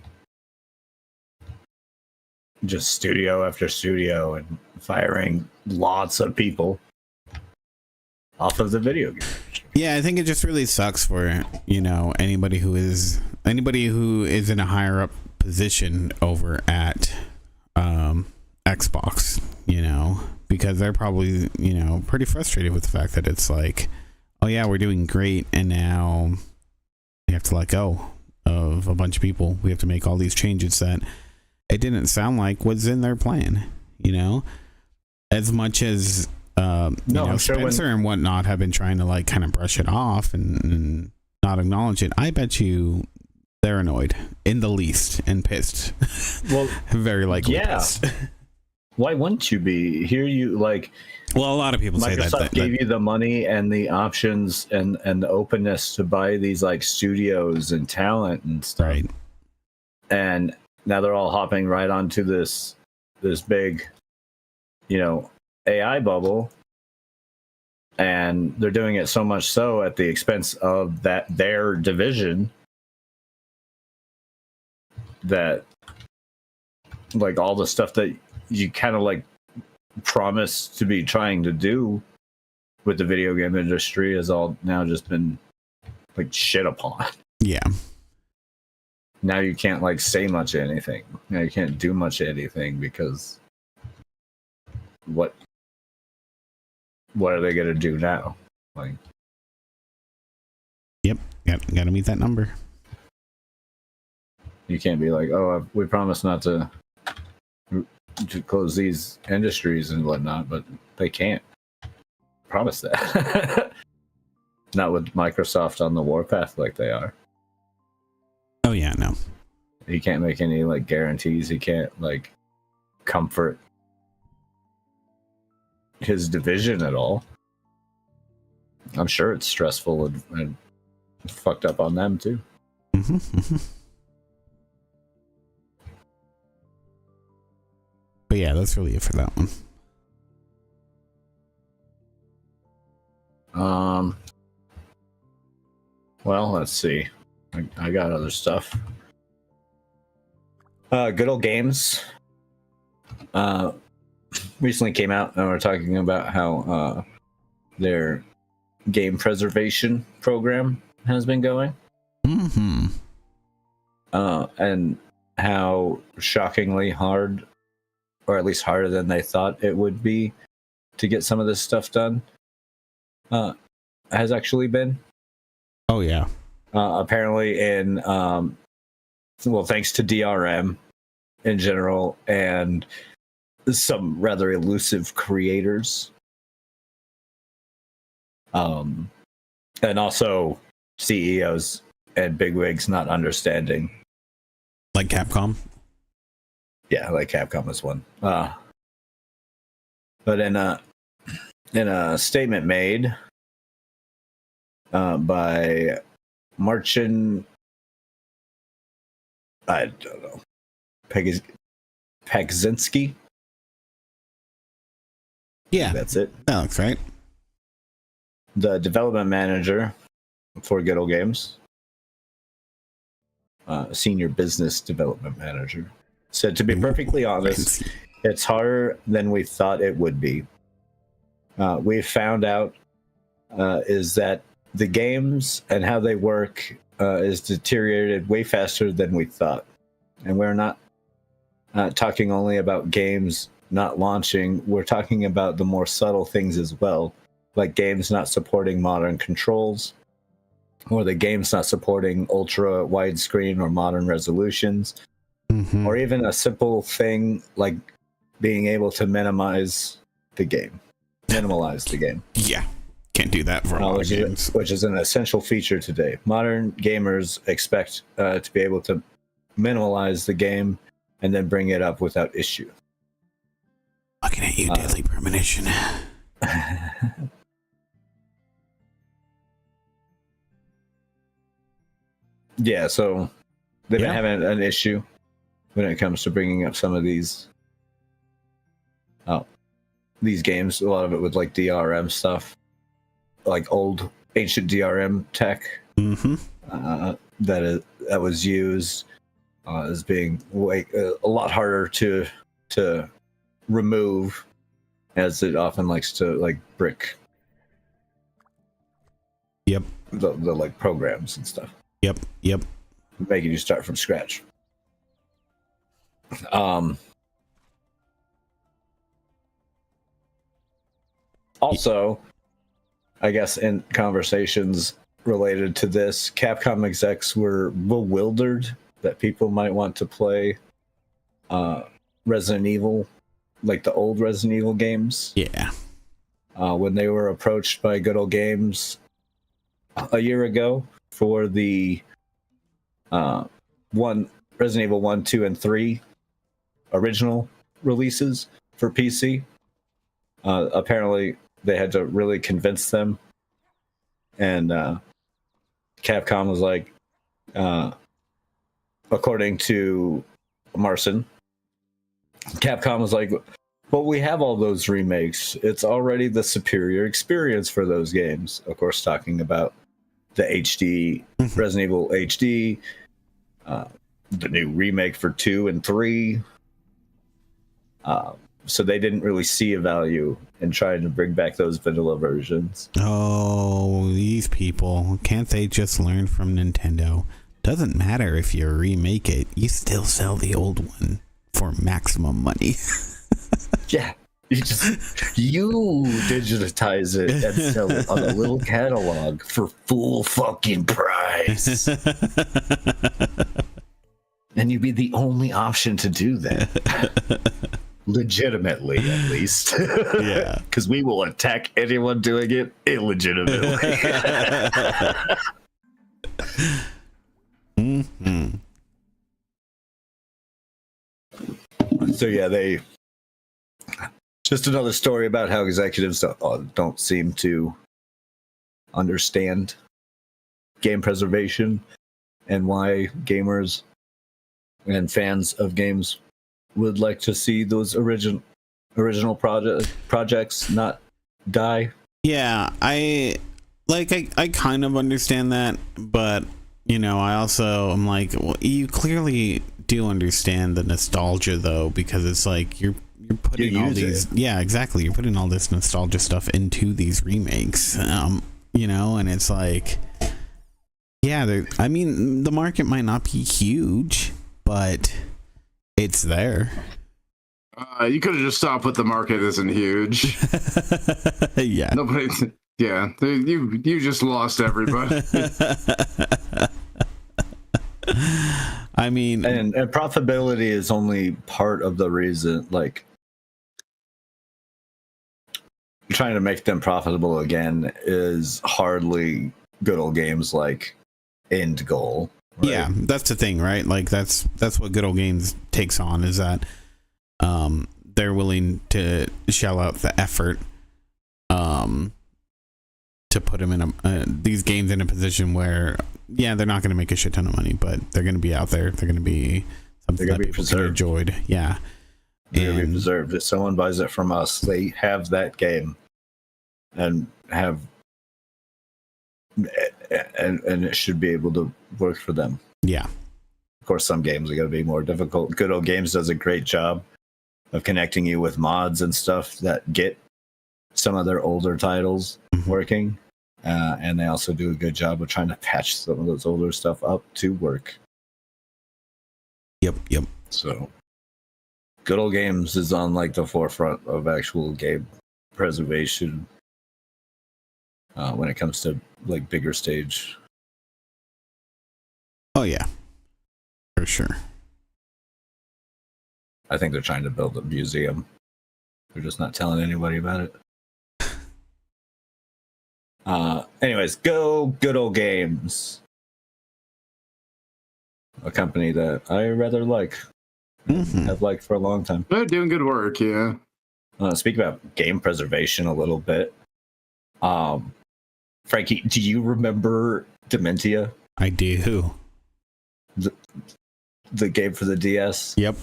just studio after studio and firing lots of people off of the video game. Yeah, I think it just really sucks for, anybody who is in a higher up position over at Xbox, because they're probably, pretty frustrated with the fact that it's like, oh yeah, we're doing great, and now we have to let go of a bunch of people. We have to make all these changes that it didn't sound like was in their plan, as much as Spencer and whatnot have been trying to kind of brush it off and not acknowledge it. I bet you they're annoyed in the least and pissed. Well, very likely pissed. Why wouldn't you be? Here you well, a lot of people say that Microsoft gave you the money and the options and the openness to buy these studios and talent and stuff. Right. And now they're all hopping right onto this big, AI bubble. And they're doing it so much so at the expense of their division that all the stuff that you kind of promised to be trying to do with the video game industry has all now just been shit upon. Yeah. Now you can't say much of anything. Now you can't do much of anything because what are they going to do now? Yep. Got to meet that number. You can't be we promise not to close these industries and whatnot, but they can't promise that. Not with Microsoft on the warpath like they are. Oh yeah, no. He can't make any guarantees. He can't comfort his division at all. I'm sure it's stressful and fucked up on them too. But yeah, that's really it for that one. Well, let's see. I got other stuff. Good Old Games recently came out, and we're talking about how their game preservation program has been going. And how shockingly hard, or at least harder than they thought it would be, to get some of this stuff done has actually been. Oh yeah. Apparently thanks to DRM in general and some rather elusive creators. And also CEOs and bigwigs not understanding. Like Capcom? Yeah, Capcom is one. But in a statement made by Marcin, I don't know, Pagzinski. Yeah, that's it. That looks right. The development manager for Good Old Games, senior business development manager, said, to be perfectly honest, it's harder than we thought it would be. We found out is that the games and how they work is deteriorated way faster than we thought. And we're not talking only about games not launching. We're talking about the more subtle things as well, like games not supporting modern controls, or the games not supporting ultra widescreen or modern resolutions, or even a simple thing like being able to minimize the game. Yeah, can't do that for a lot of games. Which is an essential feature today. Modern gamers expect to be able to minimize the game and then bring it up without issue. Looking at you, Deadly Premonition. Yeah, so they've been having an issue when it comes to bringing up some of these games. A lot of it with like DRM stuff, like old ancient DRM tech that was used as being a lot harder to remove, as it often likes to like brick. Yep. The like programs and stuff. Yep. Making you start from scratch. Also, I guess in conversations related to this, Capcom execs were bewildered that people might want to play Resident Evil, like the old Resident Evil games. Yeah. When they were approached by Good Old Games a year ago for the Resident Evil 1, 2, and 3 original releases for PC. Apparently, they had to really convince them. And Capcom was like, according to Marcin, Capcom was like, well, we have all those remakes. It's already the superior experience for those games. Of course, talking about the HD, Resident Evil HD, the new remake for 2 and 3. So they didn't really see a value in trying to bring back those vanilla versions. Oh, these people. Can't they just learn from Nintendo? Doesn't matter if you remake it, you still sell the old one for maximum money. Yeah. You digitize it and sell it on a little catalog for full fucking price. And you'd be the only option to do that. Legitimately, at least. Yeah. Because we will attack anyone doing it illegitimately. So yeah, just another story about how executives don't seem to understand game preservation and why gamers and fans of games would like to see those original projects not die. Yeah, I kind of understand that, but I also am like, well, you clearly do understand the nostalgia though, because it's like you're putting all these exactly, you're putting all this nostalgia stuff into these remakes, and it's like, yeah, I mean, the market might not be huge, but it's there. You could have just stopped with the market isn't huge. Yeah. Nobody. Yeah, you just lost everybody. I mean, and profitability is only part of the reason. Like, trying to make them profitable again is hardly Good Old Games like end goal. Right? Yeah, that's the thing, right? Like that's what Good Old Games takes on, is that they're willing to shell out the effort to put them in these games in a position where, yeah, they're not going to make a shit ton of money, but they're going to be out there. They're going to be something that people can enjoy. Yeah, they're going to be preserved. If someone buys it from us, they have that game and it should be able to work for them. Yeah. Of course, some games are going to be more difficult. Good Old Games does a great job of connecting you with mods and stuff that get some of their older titles working. And they also do a good job of trying to patch some of those older stuff up to work. Yep. So, Good Old Games is on like the forefront of actual game preservation when it comes to like bigger stage. Oh yeah, for sure. I think they're trying to build a museum. They're just not telling anybody about it. Anyways, go Good Old Games. A company that I rather like. Have liked for a long time. They're doing good work, yeah. Speak about game preservation a little bit. Frankie, do you remember Dementia? I do. The game for the DS? Yep.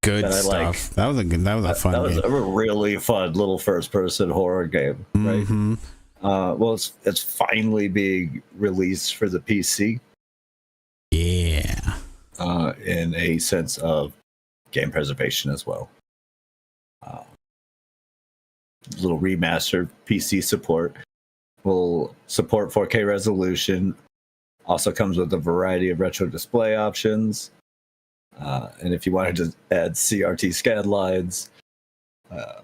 Good that stuff. Like. That was a fun game. That was a really fun little first-person horror game, right? Mm-hmm. Well, it's finally being released for the PC. Yeah. In a sense of game preservation as well. Little remastered PC support will support 4K resolution. Also comes with a variety of retro display options. And if you wanted to add CRT scan lines, a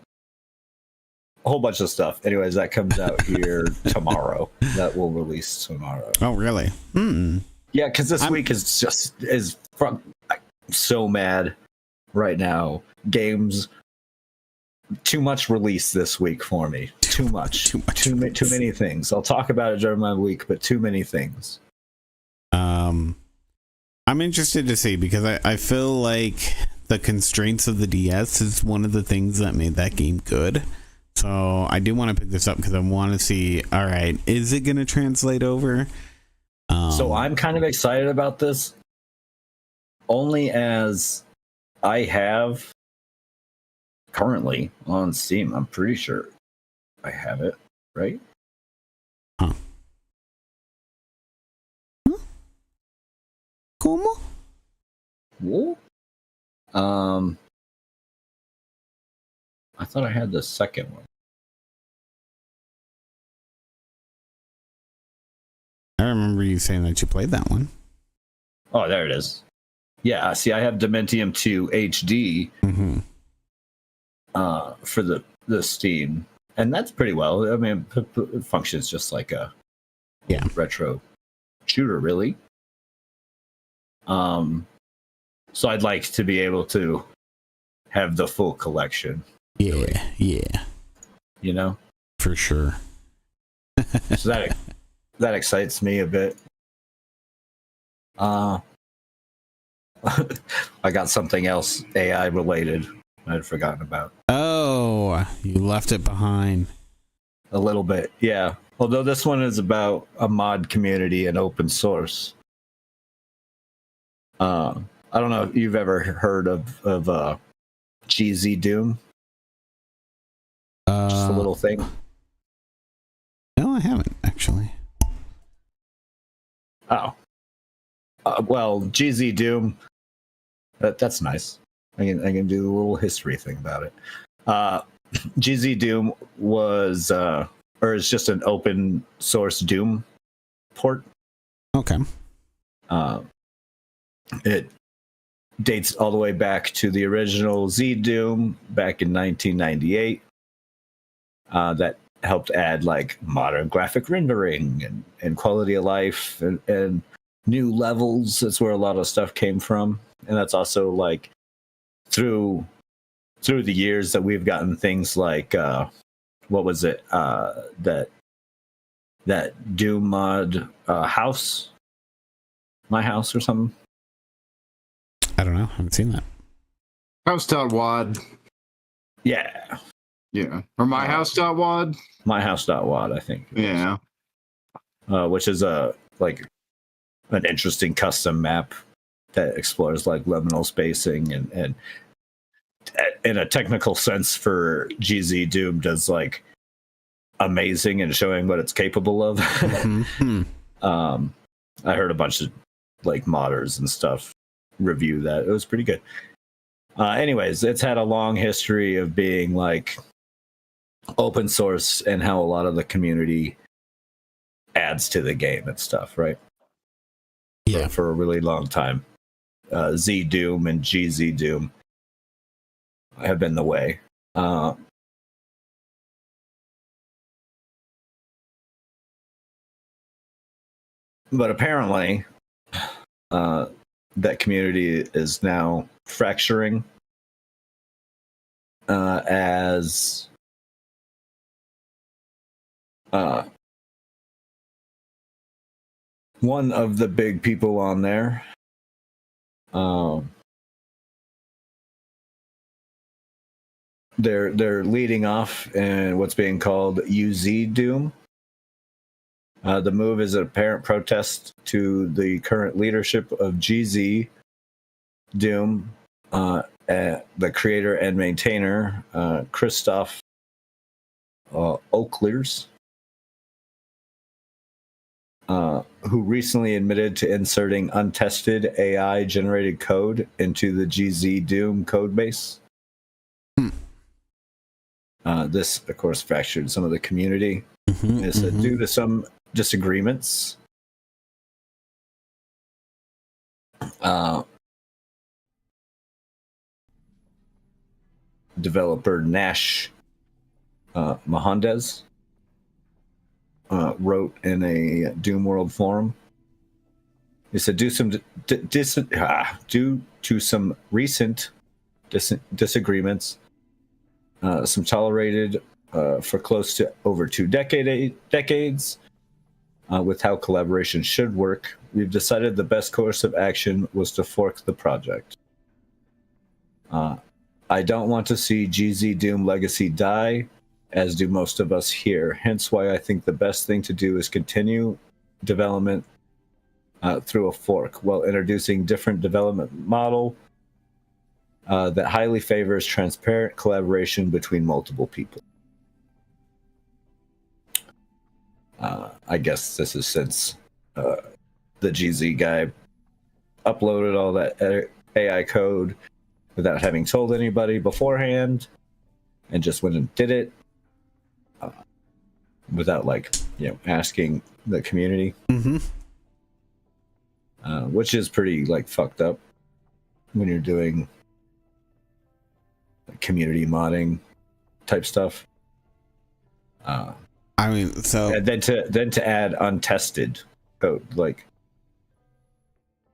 whole bunch of stuff. Anyways, that comes out here tomorrow. That will release tomorrow. Oh, really? Yeah, because this week is I'm so mad right now. Games, too much release this week for me. Too much. Too many things. I'll talk about it during my week, but too many things. I'm interested to see because I feel like the constraints of the DS is one of the things that made that game good. So I do want to pick this up because I want to see, all right, is it going to translate over? So I'm kind of excited about this only as I have currently on Steam. I'm pretty sure I have it, right? Huh. ¿Cómo? Whoa. I thought I had the second one. I remember you saying that you played that one. Oh, there it is. Yeah, see, I have Dementium 2 HD for the Steam, and that's pretty well. I mean, it functions just like a retro shooter, really. So I'd like to be able to have the full collection. Yeah. You know, for sure. So that excites me a bit. I got something else AI related I'd forgotten about. Oh, you left it behind. A little bit, yeah. Although this one is about a mod community and open source. I don't know if you've ever heard of GZ Doom. Just a little thing. No, I haven't actually. Oh. Well, GZ Doom. That's nice. I can do a little history thing about it. GZ Doom was or is just an open source Doom port. Okay. It dates all the way back to the original Z Doom back in 1998. That helped add like modern graphic rendering and quality of life and new levels. That's where a lot of stuff came from. And that's also like through the years that we've gotten things like what was it? That Doom mod house? My house or something? I don't know. I haven't seen that. House.wad. Yeah. Yeah. Or myhouse.wad. Myhouse.wad, I think. Yeah. Which is an interesting custom map that explores like liminal spacing and in a technical sense for GZ Doom does like amazing in showing what it's capable of. I heard a bunch of like modders and stuff review that. It was pretty good. Anyways, it's had a long history of being like open source and how a lot of the community adds to the game and stuff, right? Yeah. For a really long time. Z Doom and GZ Doom have been the way. But apparently, that community is now fracturing as one of the big people on there they're leading off in what's being called UZ Doom. The move is an apparent protest to the current leadership of GZ Doom, the creator and maintainer, Christoph Oaklers, who recently admitted to inserting untested AI-generated code into the GZ Doom codebase. This, of course, fractured some of the community. It's due to some disagreements. Developer Nash Mohandes wrote in a Doom World forum. He said, due to some recent disagreements, some tolerated for close to over 2 decades, with how collaboration should work, we've decided the best course of action was to fork the project. I don't want to see GZ Doom legacy die, as do most of us here. Hence why I think the best thing to do is continue development through a fork while introducing different development model that highly favors transparent collaboration between multiple people. I guess this is since the GZ guy uploaded all that AI code without having told anybody beforehand, and just went and did it without, like, asking the community, which is pretty, like, fucked up when you're doing community modding type stuff. I mean, so and then to add untested code, like,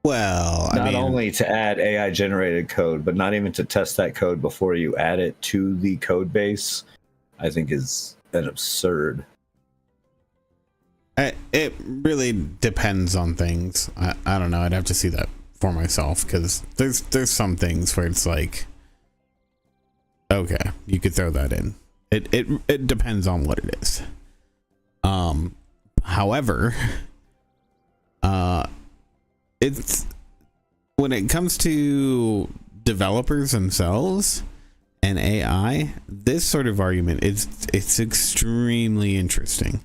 well, not only to add AI generated code, but not even to test that code before you add it to the code base, I think is an absurd. It really depends on things. I don't know. I'd have to see that for myself, because there's some things where it's like, okay, you could throw that in. It depends on what it is. However, it's when it comes to developers themselves and AI, this sort of argument it's extremely interesting.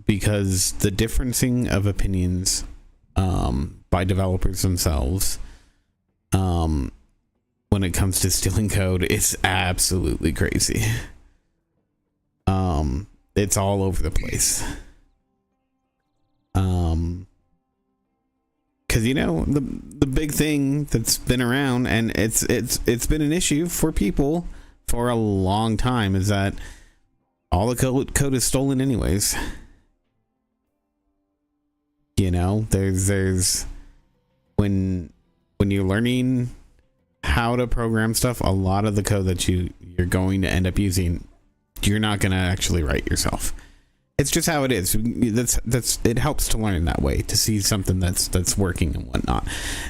Because the differencing of opinions by developers themselves when it comes to stealing code, it's absolutely crazy. It's all over the place. Because the big thing that's been around, and it's been an issue for people for a long time, is that all the code is stolen anyways. There's when you're learning how to program stuff, a lot of the code that you're going to end up using, you're not going to actually write yourself. It's just how it is. It helps to learn that way, to see something that's working and whatnot.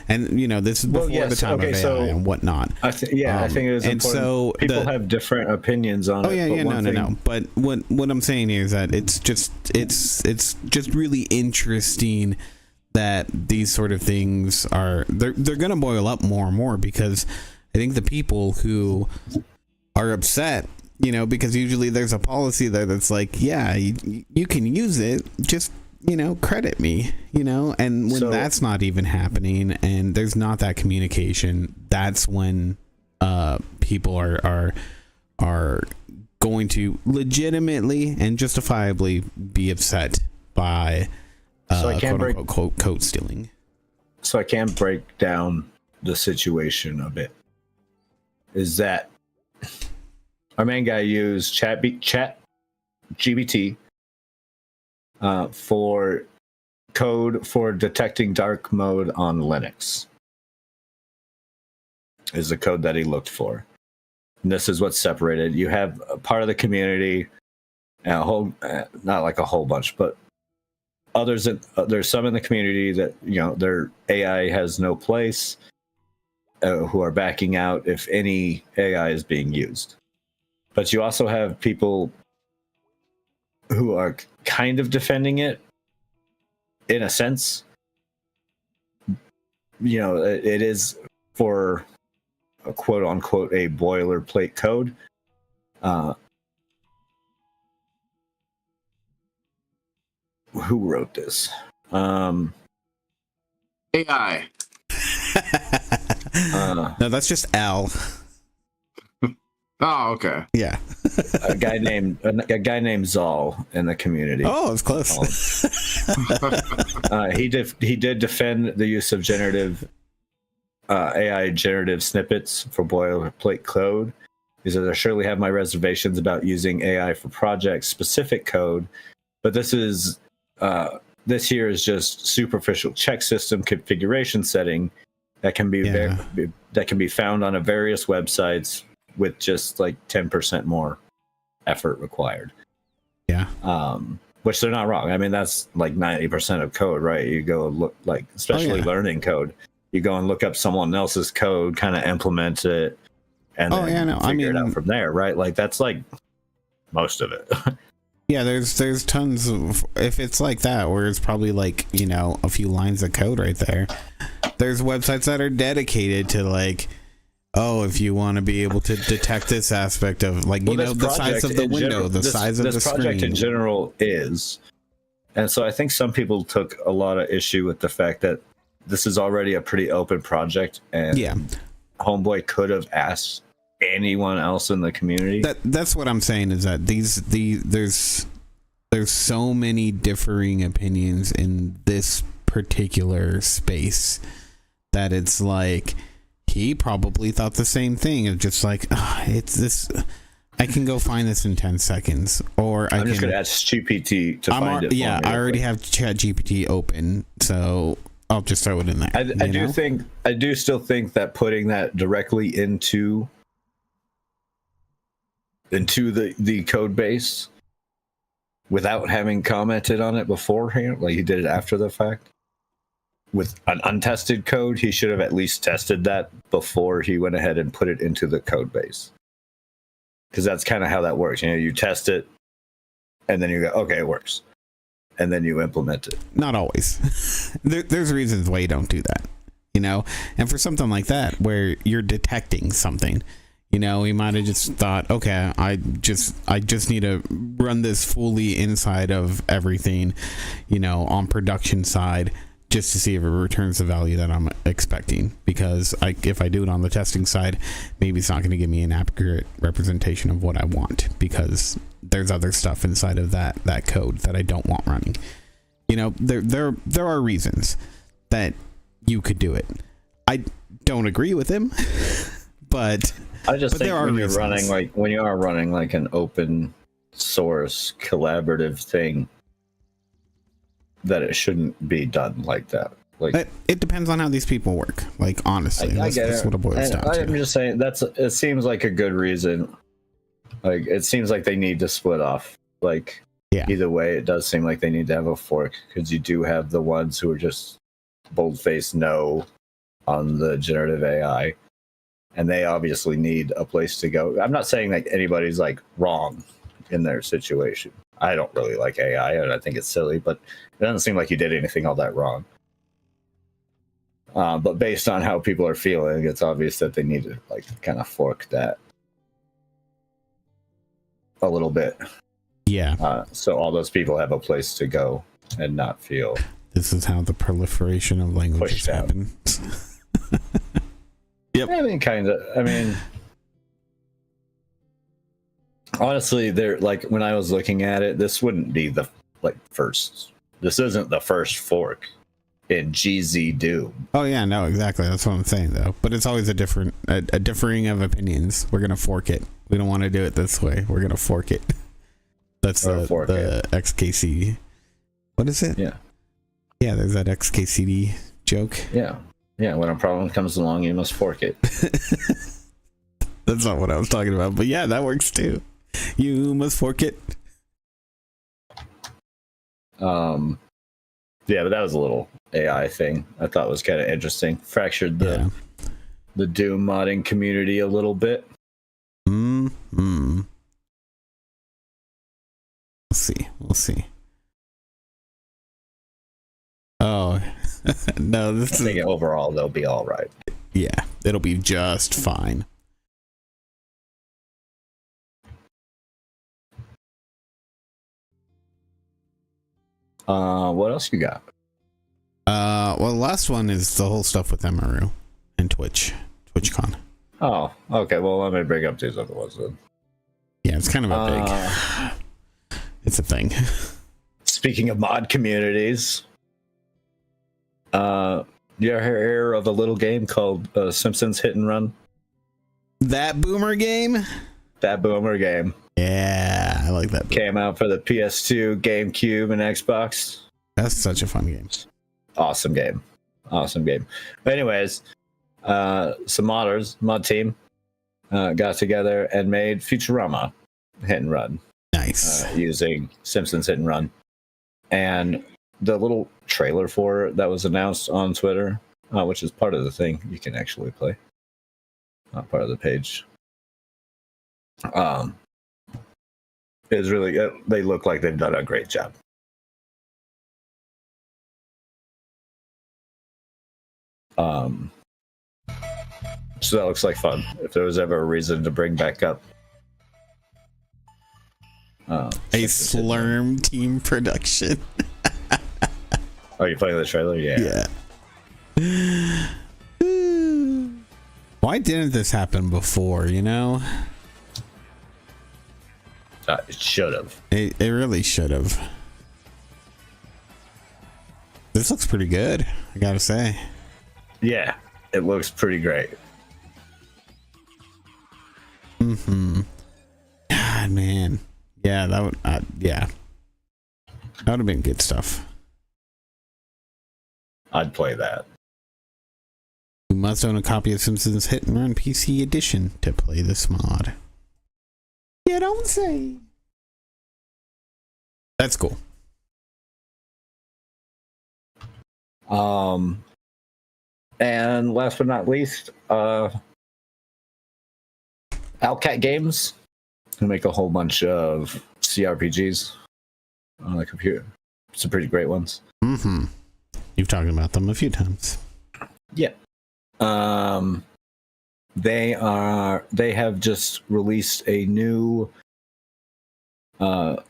And this is before the time of AI and whatnot. I think it is important. So people have different opinions on it. No. But what I'm saying here is that it's just really interesting that these sort of things they're going to boil up more and more, because I think the people who are upset, because usually there's a policy there that's like, yeah, you can use it, just credit me, and when that's not even happening and there's not that communication, that's when people are going to legitimately and justifiably be upset by So I can't quote unquote code stealing. So I can break down the situation a bit. Is that our main guy used Chat GBT for code for detecting dark mode on Linux. Is the code that he looked for. And this is what's separated. You have a part of the community, and a whole, not like a whole bunch, but others that there's some in the community that, you know, their AI has no place, who are backing out if any AI is being used. But you also have people who are kind of defending it in a sense. You know, it is for a quote unquote a boilerplate code. Who wrote this? AI. No, that's just Al. Oh, okay. Yeah. a guy named Zal in the community. Oh, it's close. He did defend the use of generative AI generative snippets for boilerplate code. He says, I surely have my reservations about using AI for project specific code, but this here is just superficial check system configuration setting that can be that can be found on various websites with just like 10% more effort required. Yeah. Which they're not wrong. I mean, that's like 90% of code, right? You go look, like, especially learning code, you go and look up someone else's code, kind of implement it, and then figure it out from there, right? Like, that's like most of it. Yeah, there's tons of, if it's like that, where it's probably like, you know, a few lines of code right there. There's websites that are dedicated to like, oh, if you want to be able to detect this aspect of, like, you know, the size of the window, the size of the screen. This project in general is. And so I think some people took a lot of issue with the fact that this is already a pretty open project, and Homeboy could have asked anyone else in the community. That's what I'm saying, is that there's so many differing opinions in this particular space that it's like, he probably thought the same thing. It's just like, it's this. I can go find this in 10 seconds, or I'm just going to ask GPT to find it. Yeah, I already have Chat GPT open, so I'll just throw it in there. I do still think that putting that directly into the code base without having commented on it beforehand, like he did it after the fact, with an untested code, he should have at least tested that before he went ahead and put it into the code base. Because that's kind of how that works. You know, you test it, and then you go, okay, it works. And then you implement it. Not always. There's reasons why you don't do that, you know? And for something like that, where you're detecting something, you know, he might have just thought, okay, I just need to run this fully inside of everything, you know, on production side, just to see if it returns the value that I'm expecting. Because if I do it on the testing side, maybe it's not going to give me an accurate representation of what I want, because there's other stuff inside of that code that I don't want running. You know, there are reasons that you could do it. I don't agree with him, but I just think when you are running like an open source collaborative thing, that it shouldn't be done like that. Like, it depends on how these people work. Like, honestly, that's what it boils down to. I'm just saying it seems like a good reason. Like, it seems like they need to split off. Like, either way, it does seem like they need to have a fork, because you do have the ones who are just bold-faced no on the generative AI, and they obviously need a place to go. I'm not saying that anybody's like wrong in their situation. I don't really like AI, and I think it's silly, but it doesn't seem like you did anything all that wrong. But based on how people are feeling, it's obvious that they need to like kind of fork that a little bit. Yeah. So all those people have a place to go and not feel. This is how the proliferation of languages happens. Yep. I mean, kind of. I mean, honestly, they're like, when I was looking at it, this wouldn't be the like first This isn't the first fork in GZ Doom. Oh yeah, no, exactly. That's what I'm saying though. But it's always a differing of opinions. We're gonna fork it. We don't want to do it this way. We're gonna fork it. That's the XKCD. What is it? Yeah. Yeah, there's that XKCD joke. Yeah. Yeah, when a problem comes along, you must fork it. That's not what I was talking about, but yeah, that works too. You must fork it. Yeah, but that was a little AI thing I thought was kind of interesting. Fractured the Doom modding community a little bit. We'll see. Oh no, I think overall they'll be all right. Yeah, it'll be just fine. What else you got? Well, the last one is the whole stuff with Emaru and TwitchCon. Oh, okay. Well, let me bring up these other ones then. Yeah, it's kind of a big. It's a thing. Speaking of mod communities, you ever hear of a little game called Simpsons Hit and Run? That boomer game? That boomer game. Yeah, I like that. Came out for the PS2, GameCube, and Xbox. That's such a fun game. Awesome game. But anyways, some mod team got together and made Futurama Hit and Run. Nice. Using Simpsons Hit and Run. And the little trailer for it that was announced on Twitter, which is part of the thing you can actually play, not part of the page. Is really, they look like they've done a great job. So that looks like fun. If there was ever a reason to bring back up a Slurm team production. Are you playing the trailer? Yeah. Why didn't this happen before, you know? It should have. It really should have. This looks pretty good, I gotta say. Yeah, it looks pretty great. God, man. Yeah, that would. Yeah, that would have been good stuff. I'd play that. You must own a copy of Simpsons Hit and Run PC Edition to play this mod. You don't say. That's cool. And last but not least, Owlcat Games can make a whole bunch of CRPGs on the computer. Some pretty great ones. You've talked about them a few times. Yeah. They have just released a new a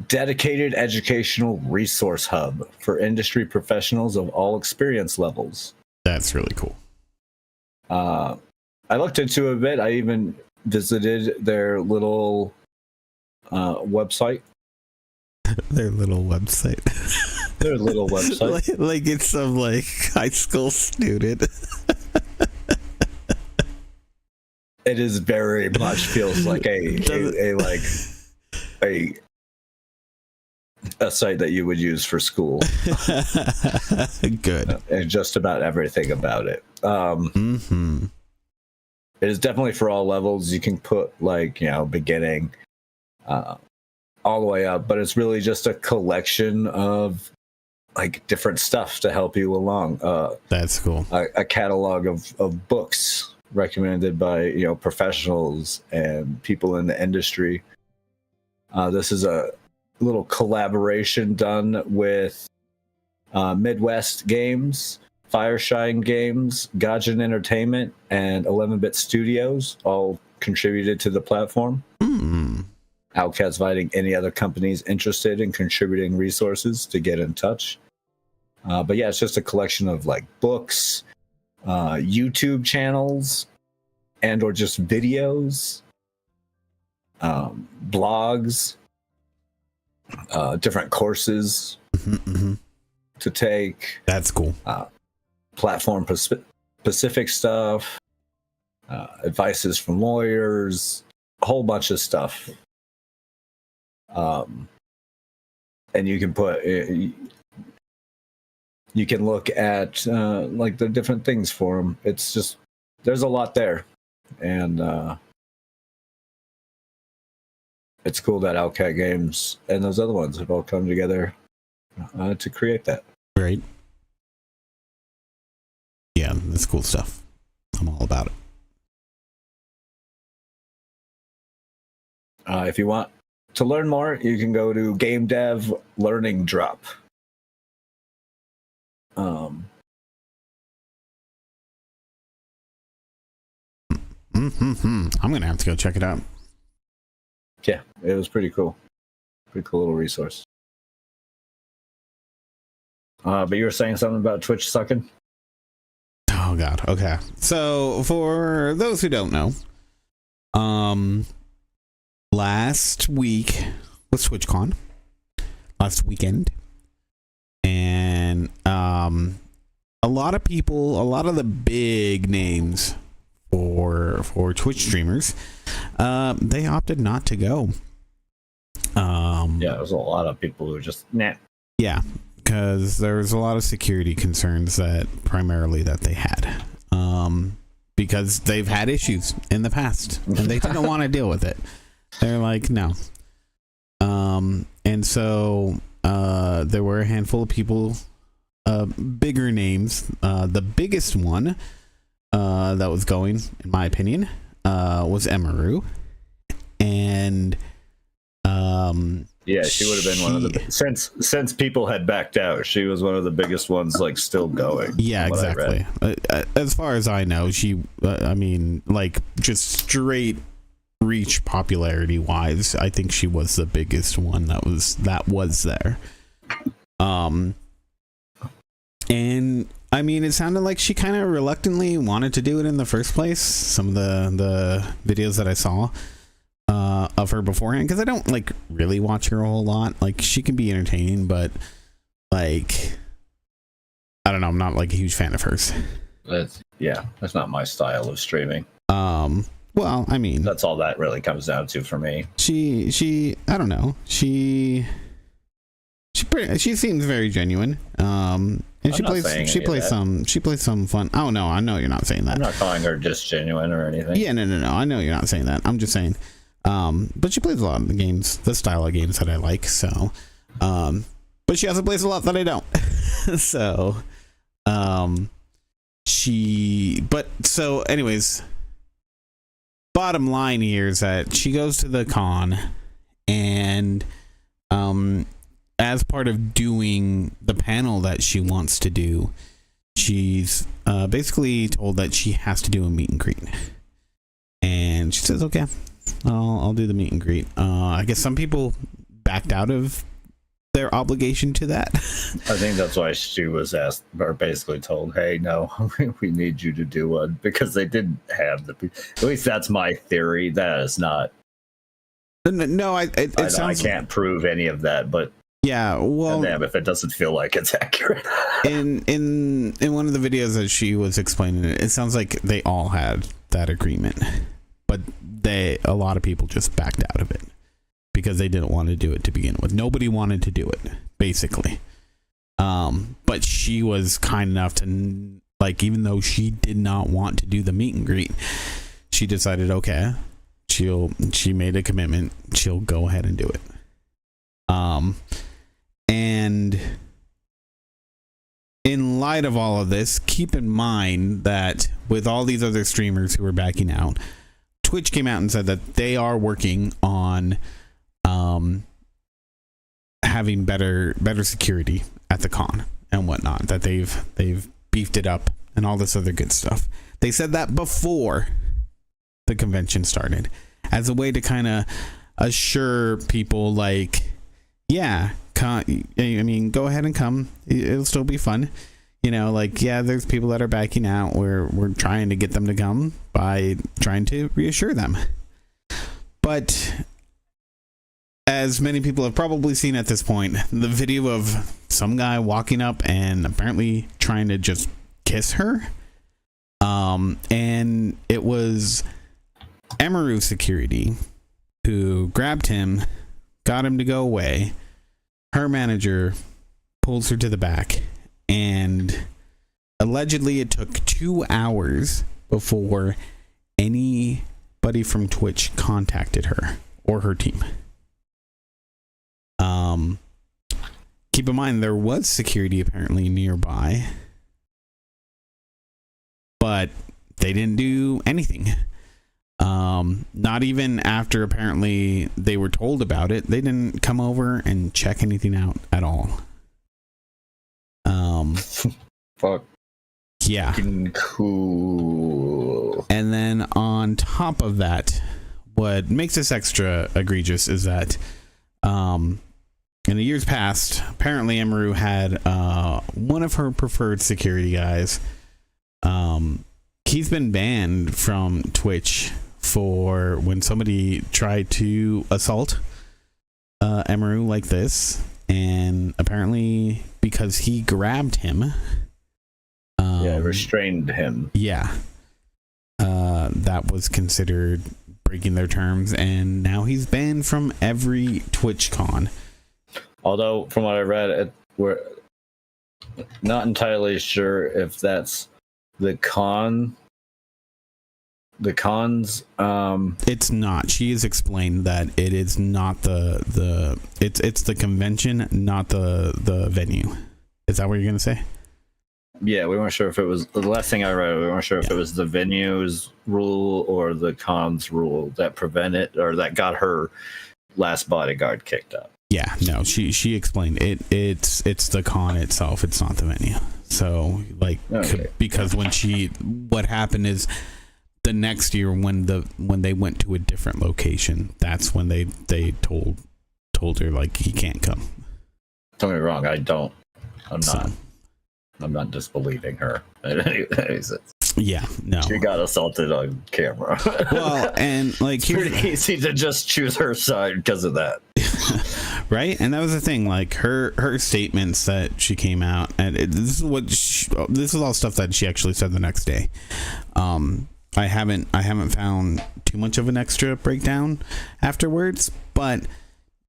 dedicated educational resource hub for industry professionals of all experience levels. That's really cool. I looked into it a bit. I even visited their little website. Their little website. Their little website. like it's some like high school student. It is very much feels like a site that you would use for school. Good. And just about everything about it. It is definitely for all levels. You can put beginning all the way up, but it's really just a collection of different stuff to help you along. That's cool. A catalog of books recommended by professionals and people in the industry. This is a little collaboration done with Midwest Games, Fireshine Games, Gaijin Entertainment, and 11-Bit Studios, all contributed to the platform. Owlcat's inviting any other companies interested in contributing resources to get in touch. But yeah, it's just a collection of books, YouTube channels, and or just videos, blogs, different courses to take. That's cool. Platform specific stuff, advices from lawyers, a whole bunch of stuff. And you can look at like the different things for them. It's just, there's a lot there, and it's cool that Outcat Games and those other ones have all come together to create that. Right. Yeah, that's cool stuff. I'm all about it. If you want to learn more, you can go to Game Dev Learning Drop. I'm gonna have to go check it out. Yeah, it was pretty cool. Pretty cool little resource. But you were saying something about Twitch sucking? Oh god. Okay. So for those who don't know, last week was TwitchCon. Last weekend. And a lot of people, a lot of the big names for Twitch streamers, they opted not to go. Yeah, there's a lot of people who just nah. Yeah, because there's a lot of security concerns that they had, because they've had issues in the past and they didn't want to deal with it. They're like, no. And so there were a handful of people, bigger names. The biggest one that was going, in my opinion, was Emaru. And yeah, she would have been one of the, since people had backed out, she was one of the biggest ones, like, still going. Yeah, exactly. As far as I know, she, I mean, like, just straight reach popularity wise, I think she was the biggest one that was there. And I mean, it sounded like she kind of reluctantly wanted to do it in the first place. Some of the videos that I saw of her beforehand, because I don't like really watch her a whole lot. Like, she can be entertaining, but like, I don't know, I'm not like a huge fan of hers. That's not my style of streaming. Well, I mean, that's all that really comes down to for me. She I don't know, she seems very genuine. And she plays some fun. Oh no, I know you're not saying that. I'm not calling her disgenuine or anything. Yeah, no. I know you're not saying that. I'm just saying. But she plays a lot of the games, the style of games that I like. So, but she also plays a lot that I don't. So, anyways, bottom line here is that she goes to the con, and as part of doing the panel that she wants to do, she's basically told that she has to do a meet and greet. And she says, okay, I'll do the meet and greet. I guess some people backed out of their obligation to that. I think that's why she was asked, or basically told, hey, no, we need you to do one, because they didn't have at least that's my theory. That is not. No, I can't prove any of that, but yeah, well, damn if it doesn't feel like it's accurate. in one of the videos that she was explaining it sounds like they all had that agreement, but a lot of people just backed out of it because they didn't want to do it to begin with. Nobody wanted to do it, basically. But she was kind enough to, like, even though she did not want to do the meet and greet, she decided, okay, she made a commitment, she'll go ahead and do it. And in light of all of this, keep in mind that with all these other streamers who are backing out, Twitch came out and said that they are working on having better security at the con and whatnot, that they've beefed it up and all this other good stuff. They said that before the convention started, as a way to kind of assure people, like, yeah, I mean, go ahead and come. It'll still be fun. You know, like, yeah, there's people that are backing out. We're trying to get them to come by trying to reassure them. But as many people have probably seen at this point, the video of some guy walking up and apparently trying to just kiss her. And it was Emaru security who grabbed him, got him to go away. Her manager pulls her to the back, and allegedly it took 2 hours before anybody from Twitch contacted her or her team. Keep in mind there was security apparently nearby, but they didn't do anything. Not even after apparently they were told about it, they didn't come over and check anything out at all. Fuck. Yeah. Cool. And then on top of that, what makes this extra egregious is that in the years past, apparently Emaru had one of her preferred security guys. He's been banned from Twitch for when somebody tried to assault Emaru like this, and apparently because he grabbed him. Restrained him. Yeah. That was considered breaking their terms, and now he's banned from every TwitchCon. Although, from what I read, we're not entirely sure if that's the con's. It's not. She has explained that it is not it's the convention, not the venue. Is that what you're gonna say? Yeah, we weren't sure if it was the last thing I read. We weren't sure if it was the venue's rule or the con's rule that prevented or that got her last bodyguard kicked out. Yeah, no, she explained it. It's the con itself. It's not the venue. So like, okay. Because what happened is the next year when they went to a different location, that's when they told her like he can't come. Don't get me wrong. I'm not disbelieving her. Yeah, no. She got assaulted on camera. Well, and like it's pretty easy to just choose her side because of that. Right? And that was the thing, like her statements that she came out, and this is all stuff that she actually said the next day. I haven't found too much of an extra breakdown afterwards, but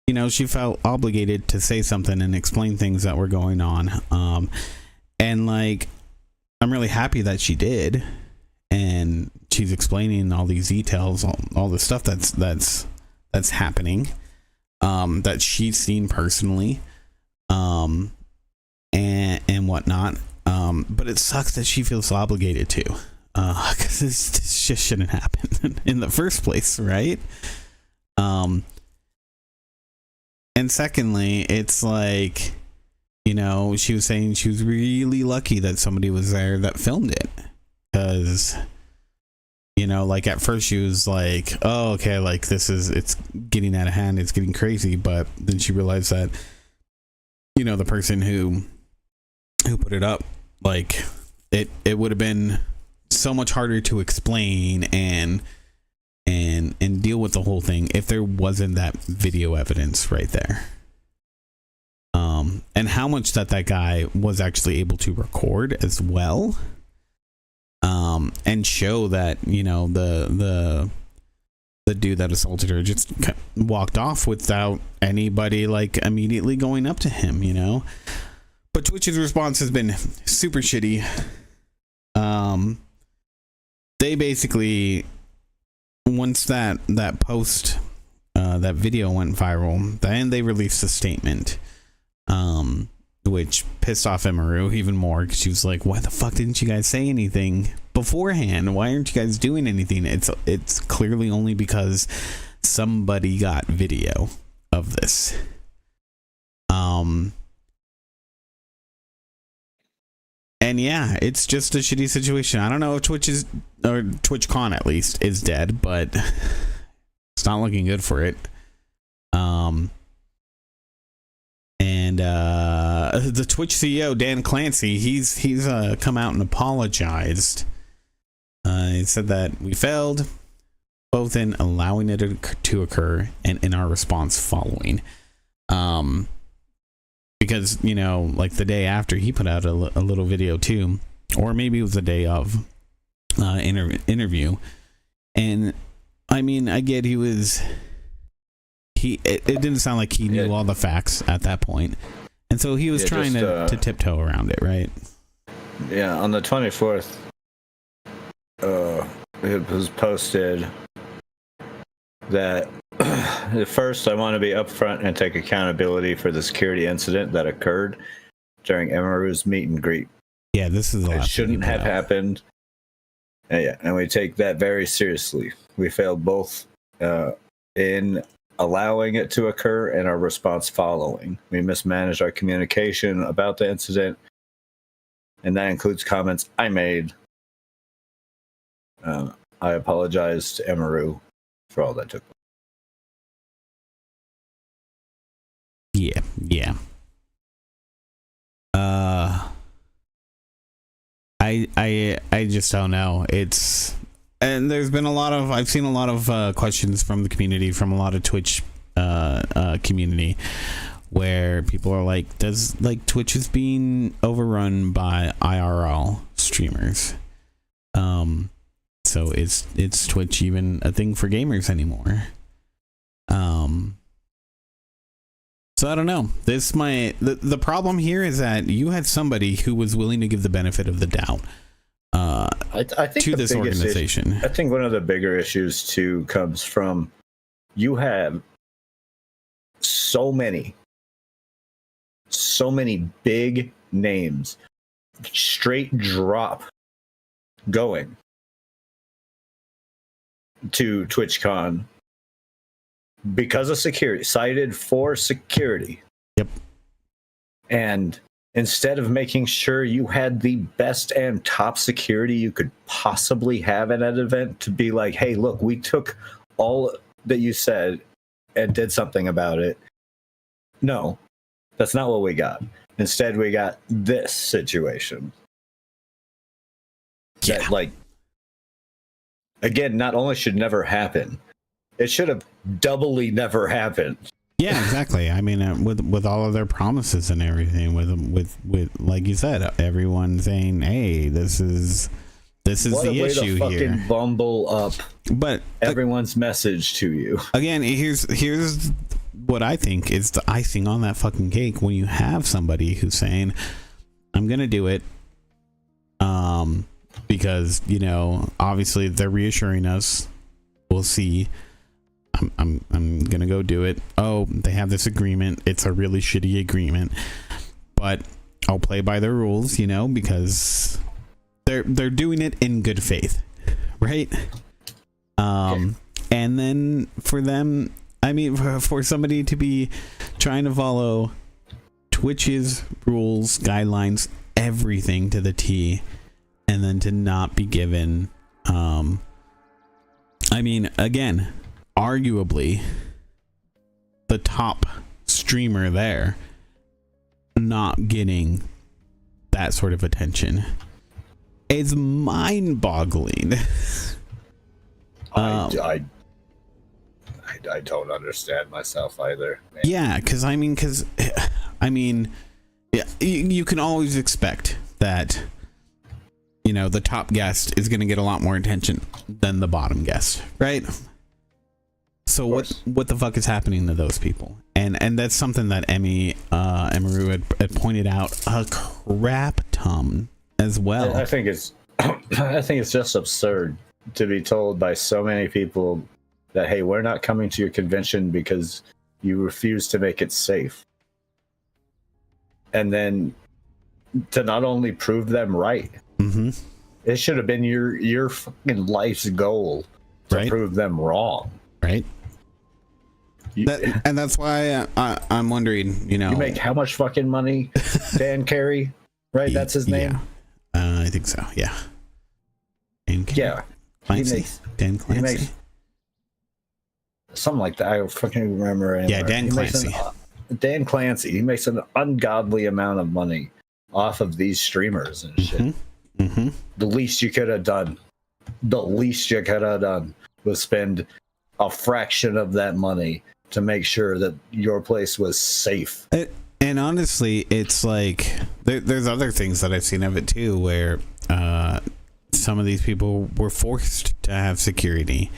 you know, she felt obligated to say something and explain things that were going on. And like, I'm really happy that she did, and she's explaining all these details, all the stuff that's happening, that she's seen personally, and whatnot. But it sucks that she feels obligated to, because this just shouldn't happen in the first place, right? And secondly, it's like, you know, she was saying she was really lucky that somebody was there that filmed it, because, you know, like at first she was like, oh, okay, like it's getting out of hand, it's getting crazy, but then she realized that, you know, the person who put it up, like it would have been so much harder to explain and deal with the whole thing if there wasn't that video evidence right there. And how much that guy was actually able to record as well, and show that, you know, the dude that assaulted her just walked off without anybody like immediately going up to him, you know. But Twitch's response has been super shitty. They basically, once that post, that video went viral, then they released a statement, which pissed off Emaru even more, because she was like, why the fuck didn't you guys say anything beforehand? Why aren't you guys doing anything? It's clearly only because somebody got video of this. And yeah, it's just a shitty situation. I don't know if TwitchCon at least is dead, but it's not looking good for it. And the Twitch CEO Dan Clancy, he's come out and apologized. He said that we failed. both in allowing it to occur and in our response following. Because, you know, like the day after, he put out a little video too, or maybe it was the day of interview. And I mean, I get it didn't sound like he knew all the facts at that point. And so he was trying to tiptoe around it, right? Yeah, on the 24th, it was posted that first, I want to be upfront and take accountability for the security incident that occurred during Emaru's meet and greet. Yeah, this is the last. It shouldn't have happened. And we take that very seriously. We failed both in allowing it to occur and our response following. We mismanaged our communication about the incident, and that includes comments I made. I apologize to Emaru for all that took place. Yeah. I just don't know. And there's been I've seen a lot of questions from the community, from a lot of Twitch community, where people are like, does Twitch is being overrun by IRL streamers? So is Twitch even a thing for gamers anymore? So I don't know. The problem here is that you had somebody who was willing to give the benefit of the doubt I think to this organization. I think one of the bigger issues too comes from you have so many big names straight drop going to TwitchCon because of security, cited for security. Yep. And instead of making sure you had the best and top security you could possibly have at an event, to be like, hey, look, we took all that you said and did something about it. No, that's not what we got. Instead, we got this situation. Yeah. That, like, again, not only should never happen, it should have doubly never happened. Yeah, exactly. I mean, with all of their promises and everything, with like you said, everyone saying, "Hey, this is the issue to fucking here." Bumble up, but everyone's message to you. Again, here's what I think is the icing on that fucking cake. When you have somebody who's saying, "I'm gonna do it," because, you know, obviously they're reassuring us. We'll see. I'm gonna go do it. Oh, they have this agreement. It's a really shitty agreement, but I'll play by their rules, you know, because they're doing it in good faith, right? And then for them, I mean, for somebody to be trying to follow Twitch's rules, guidelines, everything to the T, and then to not be given, I mean, again, arguably the top streamer there not getting that sort of attention is mind-boggling. I don't understand myself either, man. Yeah, because I mean, yeah, you can always expect that, you know, the top guest is going to get a lot more attention than the bottom guest, right? So what the fuck is happening to those people? And that's something that Emaru had pointed out a crap ton as well. I think it's just absurd to be told by so many people that, hey, we're not coming to your convention because you refuse to make it safe. And then to not only prove them right, it should have been your fucking life's goal to prove them wrong. Right. And that's why I'm wondering, you know, you make how much fucking money, Dan Carey, right? That's his name. Yeah. I think so. Yeah. Yeah. Clancy. Dan Clancy. He makes something like that. I fucking remember. Yeah, Dan Clancy. Dan Clancy. He makes an ungodly amount of money off of these streamers and shit. The least you could have done was spend a fraction of that money to make sure that your place was safe. And honestly, it's like there's other things that I've seen of it too, where some of these people were forced to have security,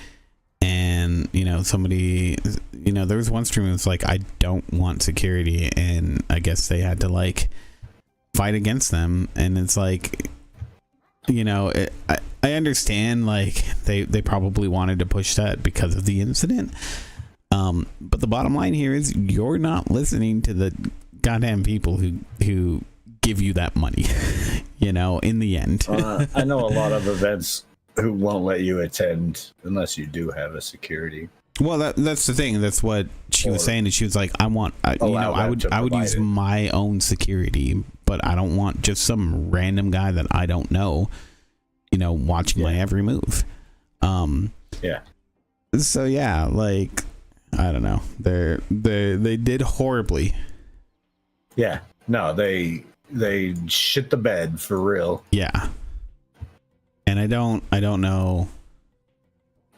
and somebody, there was one streamer that's like, I don't want security, and I guess they had to like fight against them, and it's like, I understand, like they probably wanted to push that because of the incident, but the bottom line here is you're not listening to the goddamn people who give you that money, in the end. I know a lot of events who won't let you attend unless you do have a security. Well, that's the thing. That's what she was saying. And she was like, I would use my own security, but I don't want just some random guy that I don't know, watching my every move. Yeah. So yeah, like, I don't know. They did horribly. Yeah. No, they shit the bed for real. Yeah. And I don't know.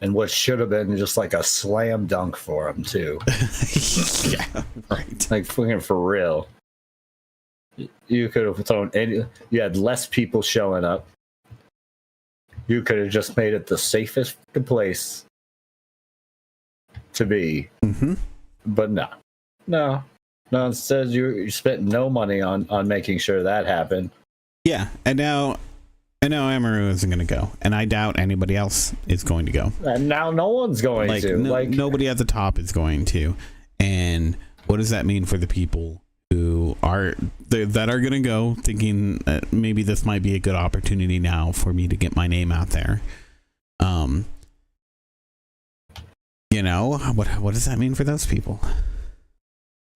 And what should have been just like a slam dunk for them too. Yeah, right. Like fucking for real. You could have thrown you had less people showing up. You could have just made it the safest place to be. Mm-hmm. But no. Instead you spent no money on making sure that happened. Yeah, and now Amaru isn't going to go, and I doubt anybody else is going to go. And now no one's going to. Nobody at the top is going to. And what does that mean for the people who are going to go, thinking that maybe this might be a good opportunity now for me to get my name out there? What does that mean for those people?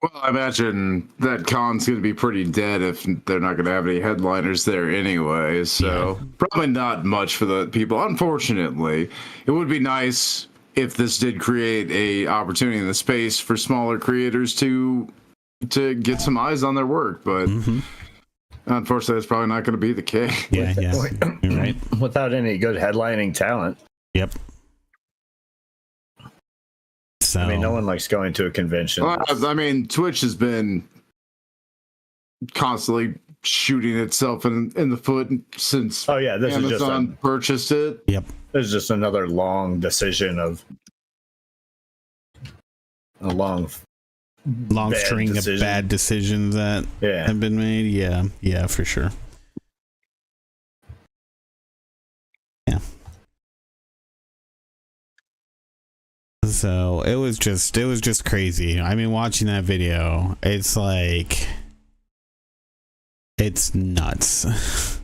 Well, I imagine that con's going to be pretty dead if they're not going to have any headliners there anyway. So probably not much for the people. Unfortunately, it would be nice if this did create a opportunity in the space for smaller creators to get some eyes on their work. But unfortunately, that's probably not going to be the case. Yeah, you're right. Without any good headlining talent. Yep. So, I mean, no one likes going to a convention. Well, I mean, Twitch has been constantly shooting itself in the foot since Amazon purchased it. Yep. This is just another long decision of a long string of bad decisions that have been made. Yeah, for sure. So it was just crazy. I mean, watching that video, it's like, it's nuts.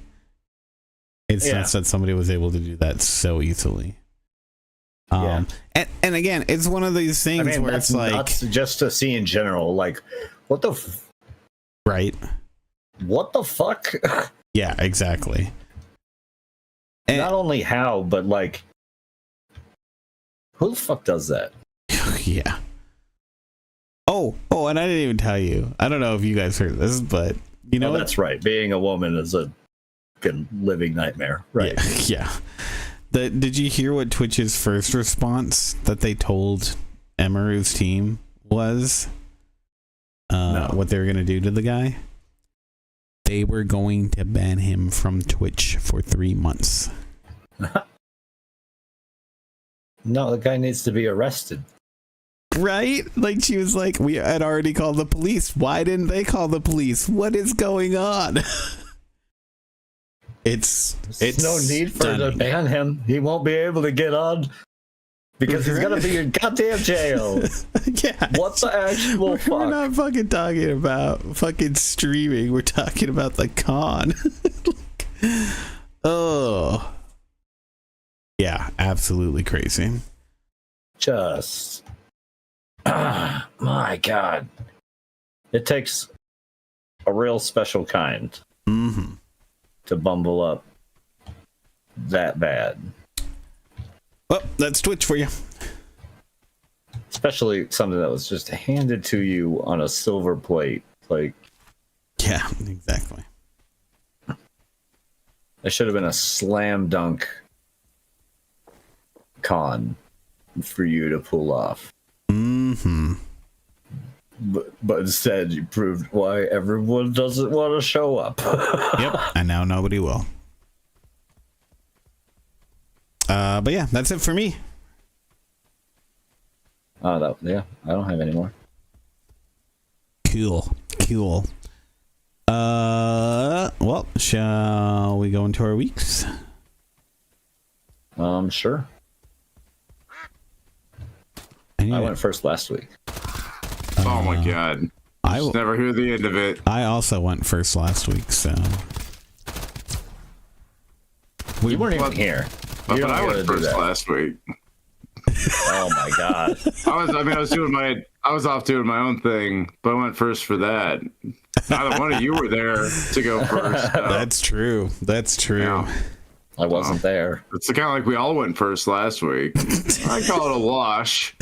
It's nuts that somebody was able to do that so easily. And again, it's one of these things where it's like, nuts just to see in general, like, what the right? What the fuck? Yeah, exactly. And not only how, but like, who the fuck does that? Yeah. Oh, and I didn't even tell you. I don't know if you guys heard this, but that's right. Being a woman is a fucking living nightmare, right? Yeah. Did you hear what Twitch's first response that they told Emaru's team was? No. What they were going to do to the guy? They were going to ban him from Twitch for 3 months. No, the guy needs to be arrested. Right? Like, she was like, we had already called the police. Why didn't they call the police? What is going on? It's no need for to ban him. He won't be able to get on because he's gonna be in goddamn jail. Yeah. What the actual fuck? We're not fucking talking about fucking streaming. We're talking about the con. Oh. Yeah, absolutely crazy. Just, my God. It takes a real special kind to bumble up that bad. Well, that's Twitch for you. Especially something that was just handed to you on a silver plate. Like, yeah, exactly. It should have been a slam dunk con. for you to pull off. Mm-hmm. But instead, you proved why everyone doesn't want to show up. Yep, and now nobody will. But yeah, that's it for me. Yeah, I don't have any more. Cool. Well, shall we go into our weeks? Sure. I went first last week. Oh my god. I Just never hear the end of it. I also went first last week, so You weren't even here. But You don't I gotta went do first that. last week. Oh my god. I was off doing my own thing, but I went first for that. Neither one of you were there to go first. So, that's true. yeah. I wasn't there. It's kind of like we all went first last week. I call it a wash.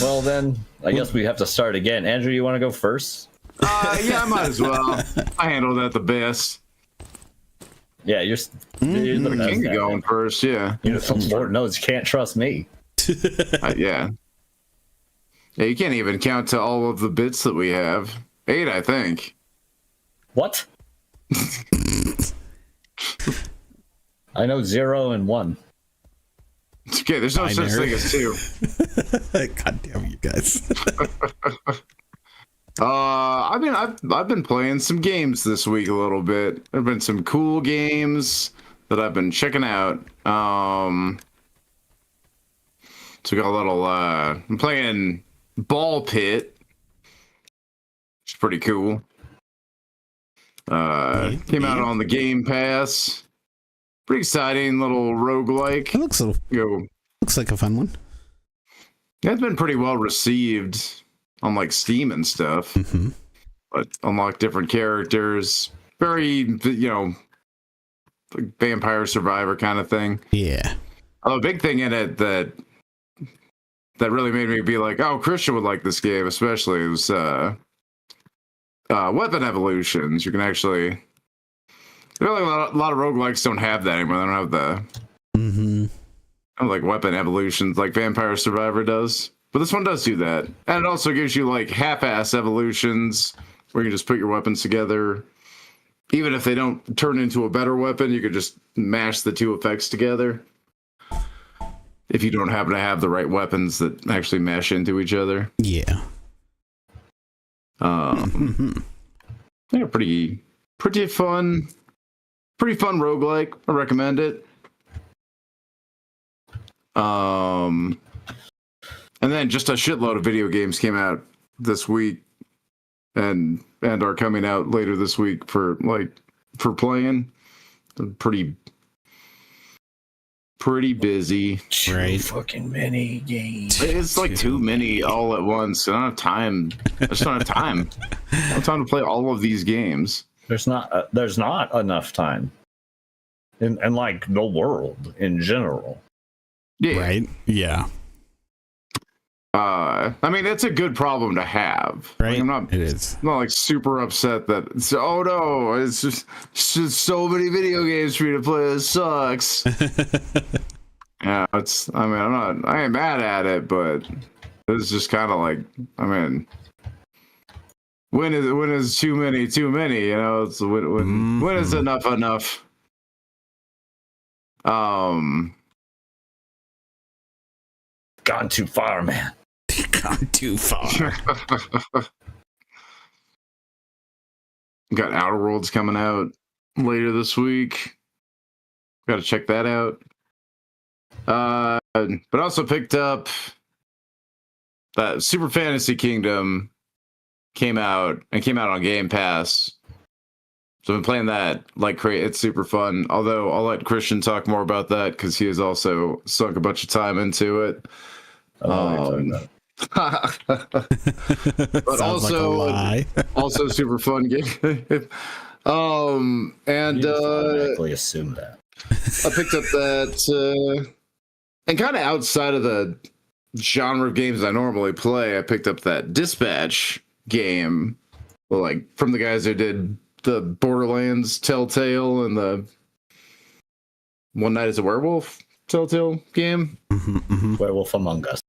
Well then, I guess we have to start again. Andrew, you want to go first? Yeah, I might as well. I handled that the best. Yeah, you're the best. King at going it. first, yeah. Lord knows you can't trust me. Yeah. Yeah, you can't even count to all of the bits that we have. 8, I think. What? I know 0 and 1. It's okay, there's no such Binary. thing as 2. God damn you guys. I mean, I've been playing some games this week a little bit. There've been some cool games that I've been checking out. So we got a little. I'm playing Ball Pit. It's pretty cool. Came out on the Game Pass. Pretty exciting little roguelike. It looks like a fun one. It's been pretty well received on like Steam and stuff. Mm-hmm. But unlock different characters. Very, like Vampire Survivor kind of thing. Yeah. A big thing in it that really made me be like, oh, Christian would like this game, especially, was weapon evolutions. You can actually. Really, a lot of roguelikes don't have that anymore. They don't have the like weapon evolutions like Vampire Survivor does. But this one does do that. And it also gives you like half-ass evolutions where you can just put your weapons together. Even if they don't turn into a better weapon, you could just mash the two effects together. If you don't happen to have the right weapons that actually mash into each other. Yeah. Yeah, pretty fun. Pretty fun roguelike. I recommend it. And then just a shitload of video games came out this week and are coming out later this week for playing. Pretty busy. Right. Fucking many games. It's like too many all at once. I don't have time. I just don't have time. I don't have time to play all of these games. There's not enough time. In like the world in general. Yeah. Right? Yeah. I mean, it's a good problem to have. Right? Like, I'm It is. not like super upset that it's, oh no, it's just so many video games for me to play. This sucks. Yeah, I ain't mad at it, but it's just kind of like, I mean, when is too many, you know? It's when is enough? Gone too far, man. Gone too far. Got Outer Worlds coming out later this week. Got to check that out. But also picked up that Super Fantasy Kingdom came out on Game Pass. So I've been playing that like crazy. It's super fun. Although I'll let Christian talk more about that because he has also sunk a bunch of time into it. But Sounds also, like a lie. also super fun game. And You just automatically assume that. I picked up that, and kind of outside of the genre of games I normally play, I picked up that Dispatch game, like from the guys who did the Borderlands Telltale and the One Night as a Werewolf Telltale game. Werewolf Among Us.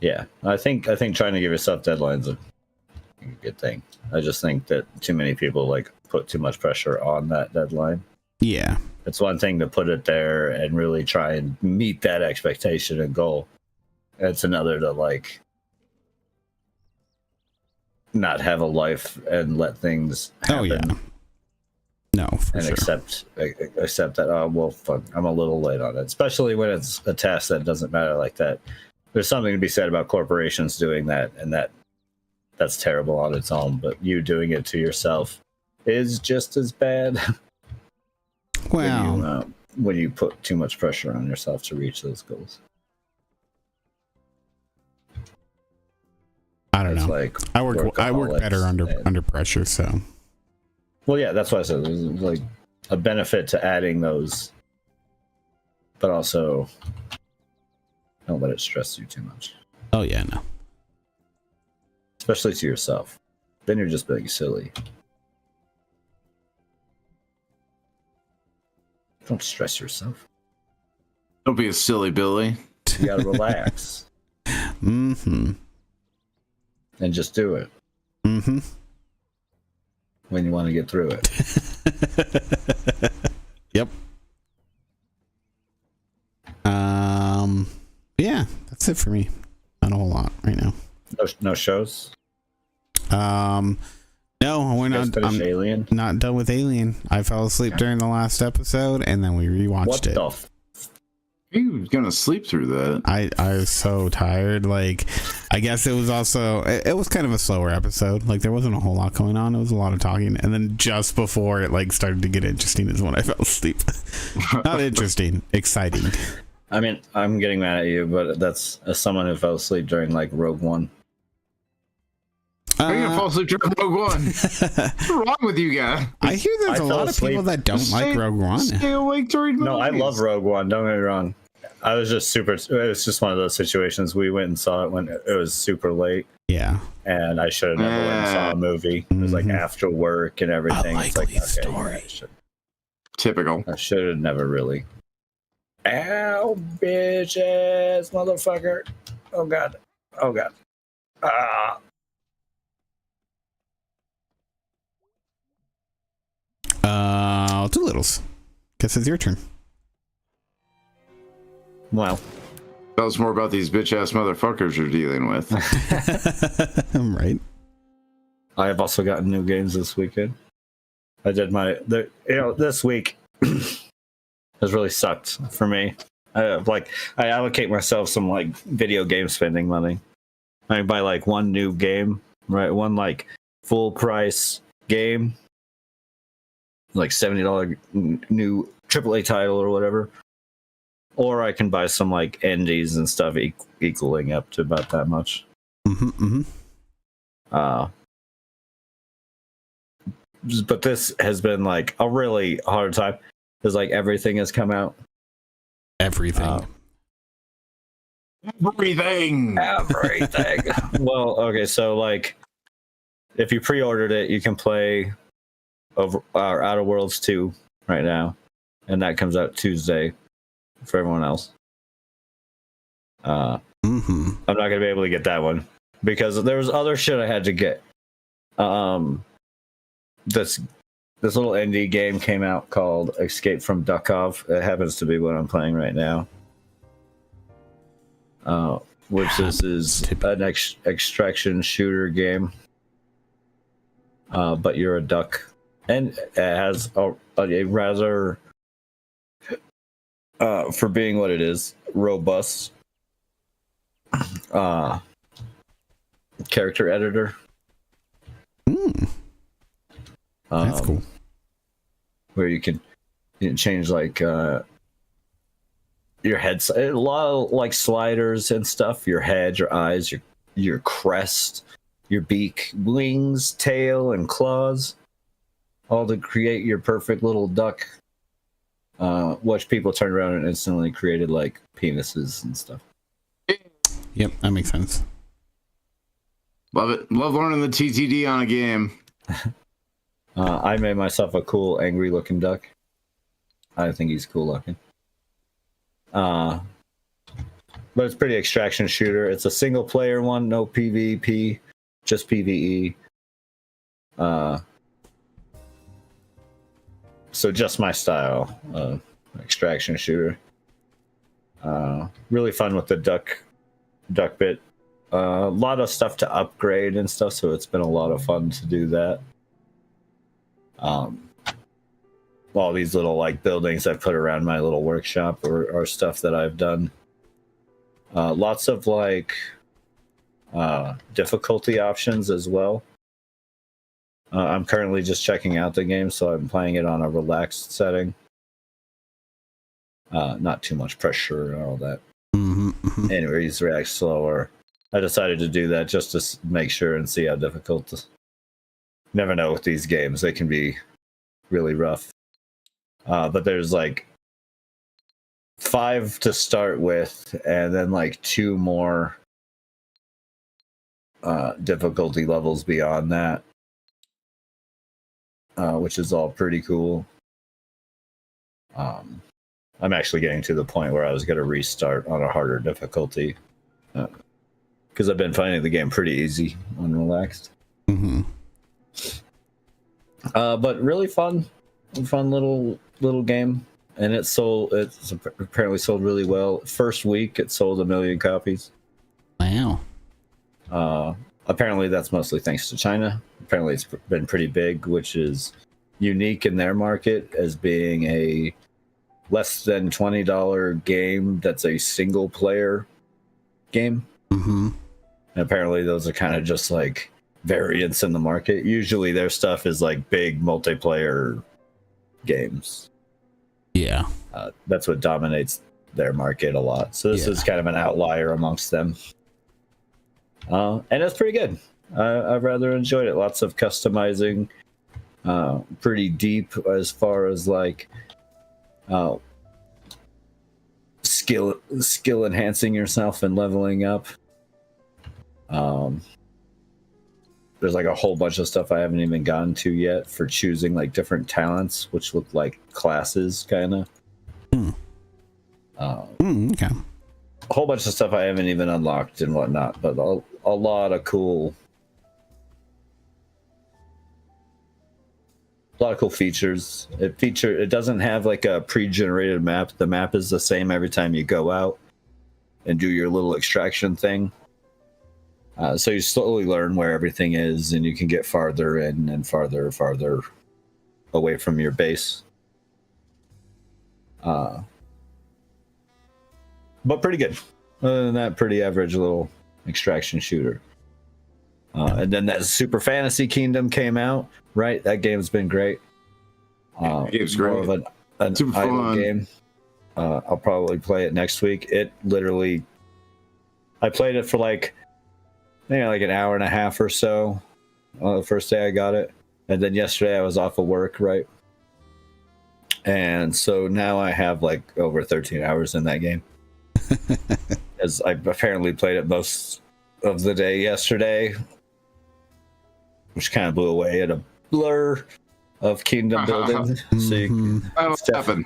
Yeah, I think trying to give yourself deadlines is a good thing. I just think that too many people like put too much pressure on that deadline. Yeah. It's one thing to put it there and really try and meet that expectation and goal. It's another to like not have a life and let things happen. Oh yeah. No, for And sure. accept that, oh well, fuck, I'm a little late on it, especially when it's a task that doesn't matter like that. There's something to be said about corporations doing that, and that's terrible on its own, but you doing it to yourself is just as bad. Well, when you put too much pressure on yourself to reach those goals. I don't It's know. like I work better workaholics and- under pressure, so Well, yeah, that's why I said there's like a benefit to adding those, but also don't let it stress you too much, oh yeah, no. especially to yourself. Then you're just being silly. Don't stress yourself. Don't be a silly Billy. You gotta relax Mm-hmm. and just do it Mm-hmm. when you want to get through it. Yep. Yeah, that's it for me. Not a whole lot right now. No shows. No, we're You guys not. finished I'm Alien. not done with Alien. I fell asleep during the last episode, and then we rewatched What it. the? You gonna sleep through that? I was so tired. Like, I guess it was also it was kind of a slower episode. Like, there wasn't a whole lot going on. It was a lot of talking, and then just before it like started to get interesting is when I fell asleep. Not interesting, exciting. I mean, I'm getting mad at you, but that's as someone who fell asleep during like Rogue One. How are you gonna fall asleep during Rogue One? What's wrong with you guys? I hear there's I a fell lot of asleep. people that don't like Rogue One. Stay awake during movies. No, I love Rogue One. Don't get me wrong. I was just super. It was just one of those situations. We went and saw it when it was super late, Yeah. and I should have never went and saw a movie. It was like Mhm. after work and everything. It's like, likely story. Typical. I should have never really. Ow, bitch ass motherfucker! Oh god! Oh god! Ah! Doolittles. Guess it's your turn. Well, Tell us more about these bitch ass motherfuckers you're dealing with. I'm right. I have also gotten new games this weekend. I did this week has really sucked for me. I allocate myself some like video game spending money. I buy like one new game, right? One like full price game, like $70 new AAA title or whatever. Or I can buy some like indies and stuff equaling up to about that much. Mm-hmm, mm-hmm. But this has been like a really hard time because like everything has come out. Everything. Everything. Everything. Well, okay, so like if you pre-ordered it, you can play Outer Worlds 2 right now, and that comes out Tuesday for everyone else. Mm-hmm. I'm not gonna be able to get that one because there was other shit I had to get. This little indie game came out called Escape from Duckov. It happens to be what I'm playing right now. Which is an extraction shooter game. But you're a duck. And it has a rather, for being what it is, robust character editor. That's cool. Where you can change like your head, a lot of like sliders and stuff. Your head, your eyes, your crest, your beak, wings, tail, and claws, all to create your perfect little duck. Which people turned around and instantly created like penises and stuff. Yep, that makes sense. Love it. Love learning the TTD on a game. I made myself a cool, angry-looking duck. I think he's cool looking. but it's pretty extraction shooter. It's a single player one, no PvP, just PvE. So just my style, extraction shooter. Really fun with the duck bit. A lot of stuff to upgrade and stuff, so it's been a lot of fun to do that. All these little like buildings I've put around my little workshop are stuff that I've done. Lots of like difficulty options as well. I'm currently just checking out the game, so I'm playing it on a relaxed setting. Not too much pressure and all that. Mm-hmm. Anyways, react slower. I decided to do that just to make sure and see how difficult. Never know with these games; they can be really rough. But there's like 5 to start with, and then like 2 more difficulty levels beyond that, which is all pretty cool. I'm actually getting to the point where I was going to restart on a harder difficulty because I've been finding the game pretty easy on relaxed. Mm-hmm. But really fun little game, and it's apparently sold really well. First week, it sold 1 million copies. Wow. Apparently, that's mostly thanks to China. Apparently, it's been pretty big, which is unique in their market as being a less than $20 game that's a single player game. Mm-hmm. And apparently those are kind of just like variants in the market. Usually their stuff is like big multiplayer games. Yeah. That's what dominates their market a lot. So this is kind of an outlier amongst them. And it's pretty good. I've rather enjoyed it. Lots of customizing, pretty deep as far as like skill enhancing yourself and leveling up. There's like a whole bunch of stuff I haven't even gotten to yet for choosing like different talents, which look like classes kind of. Okay. A whole bunch of stuff I haven't even unlocked and whatnot, but a lot of cool features. It doesn't have like a pre-generated map. The map is the same every time you go out and do your little extraction thing. So you slowly learn where everything is, and you can get farther in and farther away from your base. But pretty good. Other than that, pretty average little extraction shooter. And then that Super Fantasy Kingdom came out, right? That game's been great. Game's More great. of an Super idle fun. game. I'll probably play it next week. I played it for like an hour and a half or so the first day I got it. And then yesterday I was off of work, right? And so now I have like over 13 hours in that game. As I apparently played it most of the day yesterday, which kind of blew away at a blur of kingdom building. So That'll happen.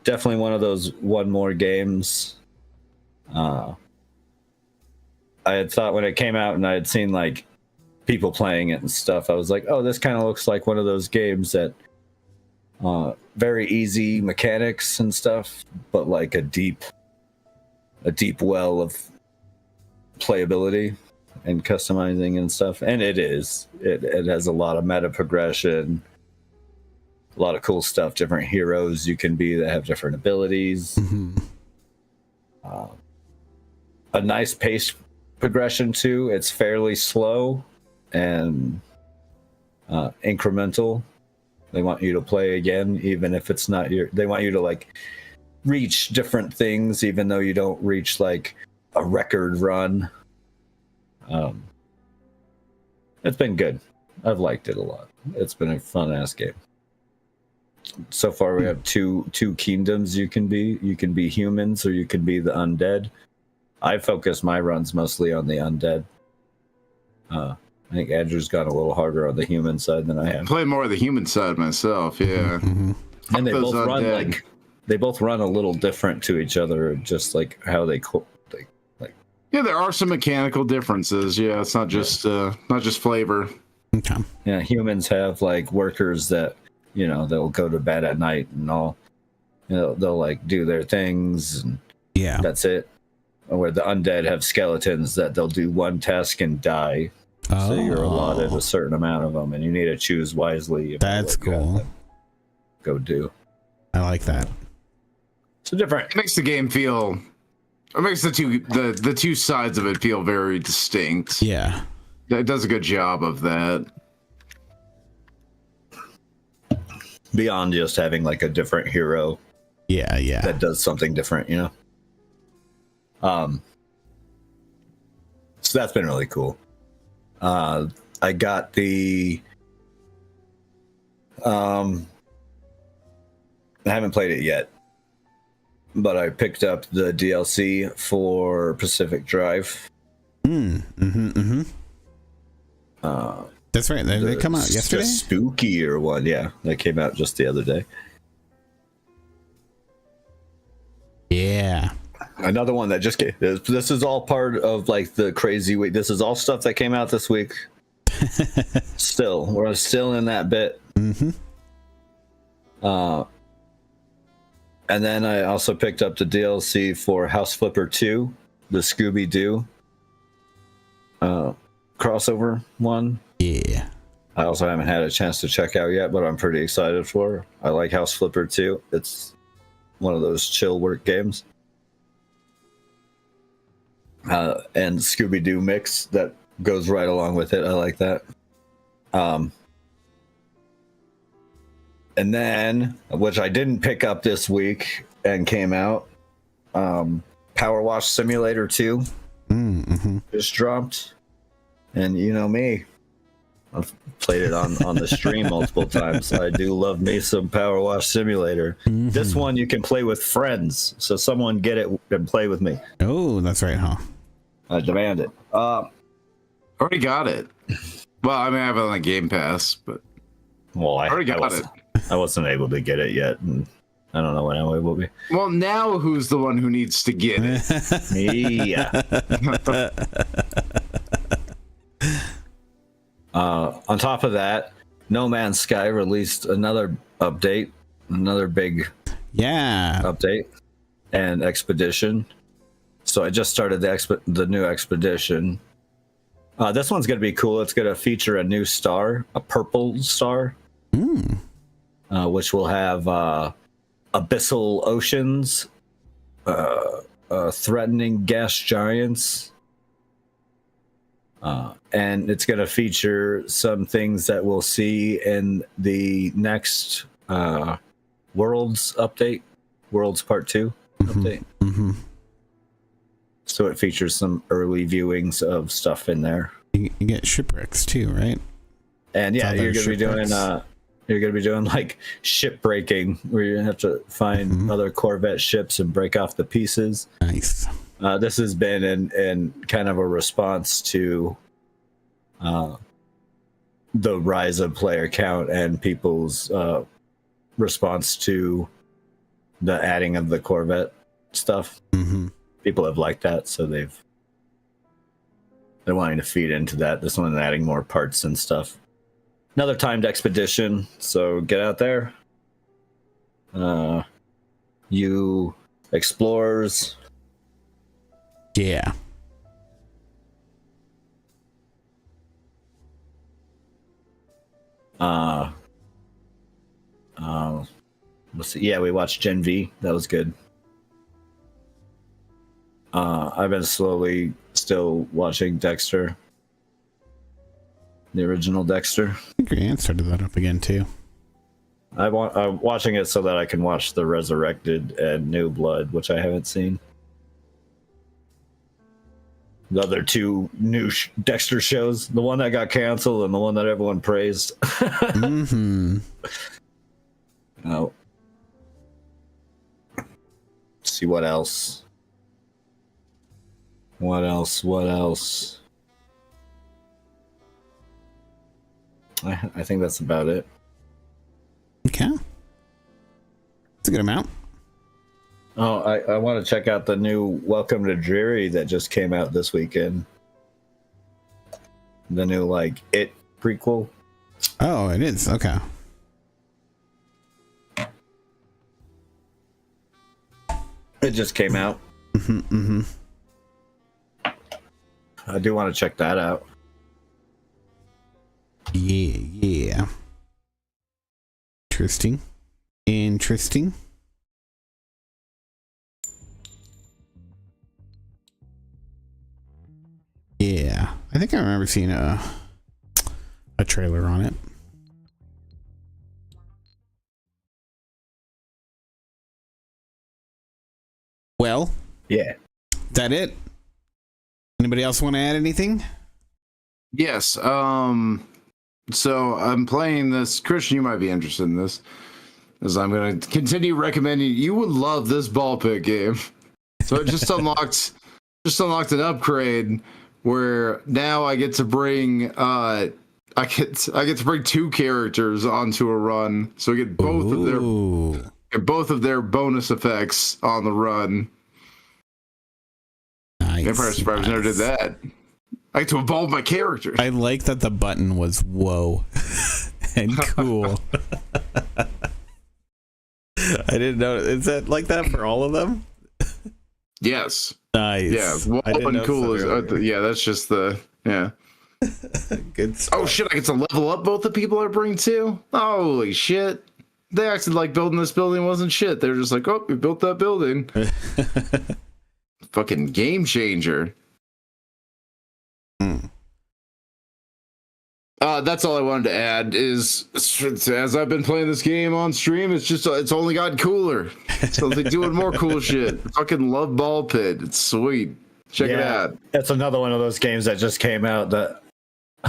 definitely one of those one more games. I had thought when it came out and I had seen like people playing it and stuff, I was like, oh, this kind of looks like one of those games that very easy mechanics and stuff, but like a deep well of playability and customizing and stuff. And it has a lot of meta progression, a lot of cool stuff, different heroes you can be that have different abilities. A nice pace progression too. It's fairly slow and incremental. They want you to play again, even if it's not they want you to like reach different things, even though you don't reach like a record run. It's been good. I've liked it a lot. It's been a fun ass game. So far we have two kingdoms you can be. You can be humans or you can be the undead. I focus my runs mostly on the undead. I think Andrew's gone a little harder on the human side than I have. Play more of the human side myself, yeah. And they Those both run undead. like they both run a little different to each other, just like how they Yeah, there are some mechanical differences. Yeah, it's not just flavor. Okay. Yeah, humans have like workers that, you know, they'll go to bed at night and all, you know, they'll like do their things and Yeah. that's it. Where the undead have skeletons that they'll do one task and die. So you're allotted a certain amount of them, and you need to choose wisely. That's what you have cool. to Go do. I like that. So different. It makes the game feel. It makes the two sides of it feel very distinct. Yeah. It does a good job of that. Beyond just having like a different hero Yeah. Yeah. that does something different, you know. So that's been really cool. I got the I haven't played it yet, but I picked up the DLC for Pacific Drive. Mm-hmm. That's right. They come out yesterday. The spookier one, yeah. They came out just the other day. Yeah. Another one that just came. This is all part of like the crazy week. This is all stuff that came out this week. We're still in that bit. Mm-hmm. And then I also picked up the DLC for House Flipper 2, the Scooby-Doo crossover one. Yeah. I also haven't had a chance to check out yet, but I'm pretty excited for it. I like House Flipper 2. It's one of those chill work games. And Scooby-Doo mix that goes right along with it. I like that. And then, which I didn't pick up this week and came out, Power Wash Simulator 2 Mm-hmm. just dropped. And you know me, I've played it on the stream multiple times. I do love me some Power Wash Simulator. Mm-hmm. This one you can play with friends, so someone get it and play with me. Oh, that's right, huh? I demand it. Already got it. Well, I mean, I have it on the Game Pass, but Well, I already got it. I wasn't able to get it yet, and I don't know when I will be. Well, now who's the one who needs to get it? Yeah. On top of that, No Man's Sky released another update, another big Yeah. update, and Expedition. So I just started the new Expedition. This one's going to be cool. It's going to feature a new star, a purple star, which will have abyssal oceans, threatening gas giants, and it's going to feature some things that we'll see in the next Worlds update, Worlds Part 2 update. Mm-hmm. So it features some early viewings of stuff in there. You get shipwrecks too, right? And yeah, Other you're gonna be doing like ship breaking, where you have to find other Corvette ships and break off the pieces. Nice. This has been in kind of a response to the rise of player count and people's response to the adding of the Corvette stuff. Mm-hmm. People have liked that, so they're wanting to feed into that. This one's adding more parts and stuff. Another timed expedition, so get out there. You explorers. Yeah. Let's see. Yeah, we watched Gen V. That was good. I've been slowly still watching Dexter. The original Dexter. I think your aunt started that up again too. I'm watching it so that I can watch the Resurrected and New Blood, which I haven't seen. The other two new Dexter shows, the one that got canceled and the one that everyone praised. Mm-hmm. Oh. See what else. What else? I think that's about it. Okay. It's a good amount. Oh, I want to check out the new Welcome to Dreary that just came out this weekend. The new like It prequel. Oh, it is. Okay. It just came out. Mm-hmm. I do want to check that out. Yeah. Interesting. Yeah, I think I remember seeing a trailer on it. Well, Yeah. that it? Anybody else want to add anything? Yes. So I'm playing this. Christian, you might be interested in this, as I'm going to continue recommending. You would love this ball pit game. So it just unlocked an upgrade where now I get to bring I get to bring 2 characters onto a run. So I get both of their bonus effects on the run. Nice, Empire Survivors never did that. I get to evolve my characters. I like that the button was whoa and cool. I didn't know. Is that like that for all of them? Yes. Nice. Yeah. Whoa and cool is yeah. That's just the yeah. Good stuff. Oh shit! I get to level up both the people I bring too. Holy shit! They acted like building this building wasn't shit. They're just like, oh, we built that building. Fucking game changer. That's all I wanted to add is, as I've been playing this game on stream, it's only gotten cooler. So they're doing more cool shit. Fucking love Ball Pit. It's sweet. Check it out. It's another one of those games that just came out that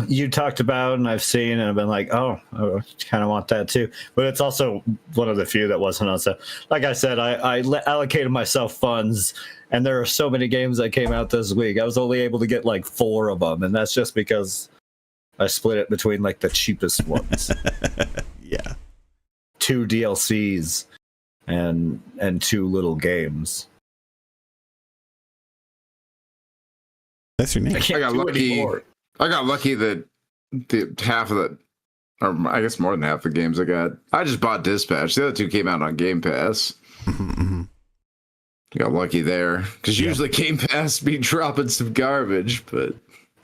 you talked about and I've seen and I've been like, oh, I kind of want that too. But it's also one of the few that wasn't on sale. Like I said, I allocated myself funds, and there are so many games that came out this week. I was only able to get like 4 of them, and that's just because I split it between like the cheapest ones. Yeah. 2 DLCs and 2 little games. That's your name. I got lucky. I got lucky that the half of the, or I guess more than half the games I just bought Dispatch. The other 2 came out on Game Pass. Got lucky there because usually Game Pass be dropping some garbage, but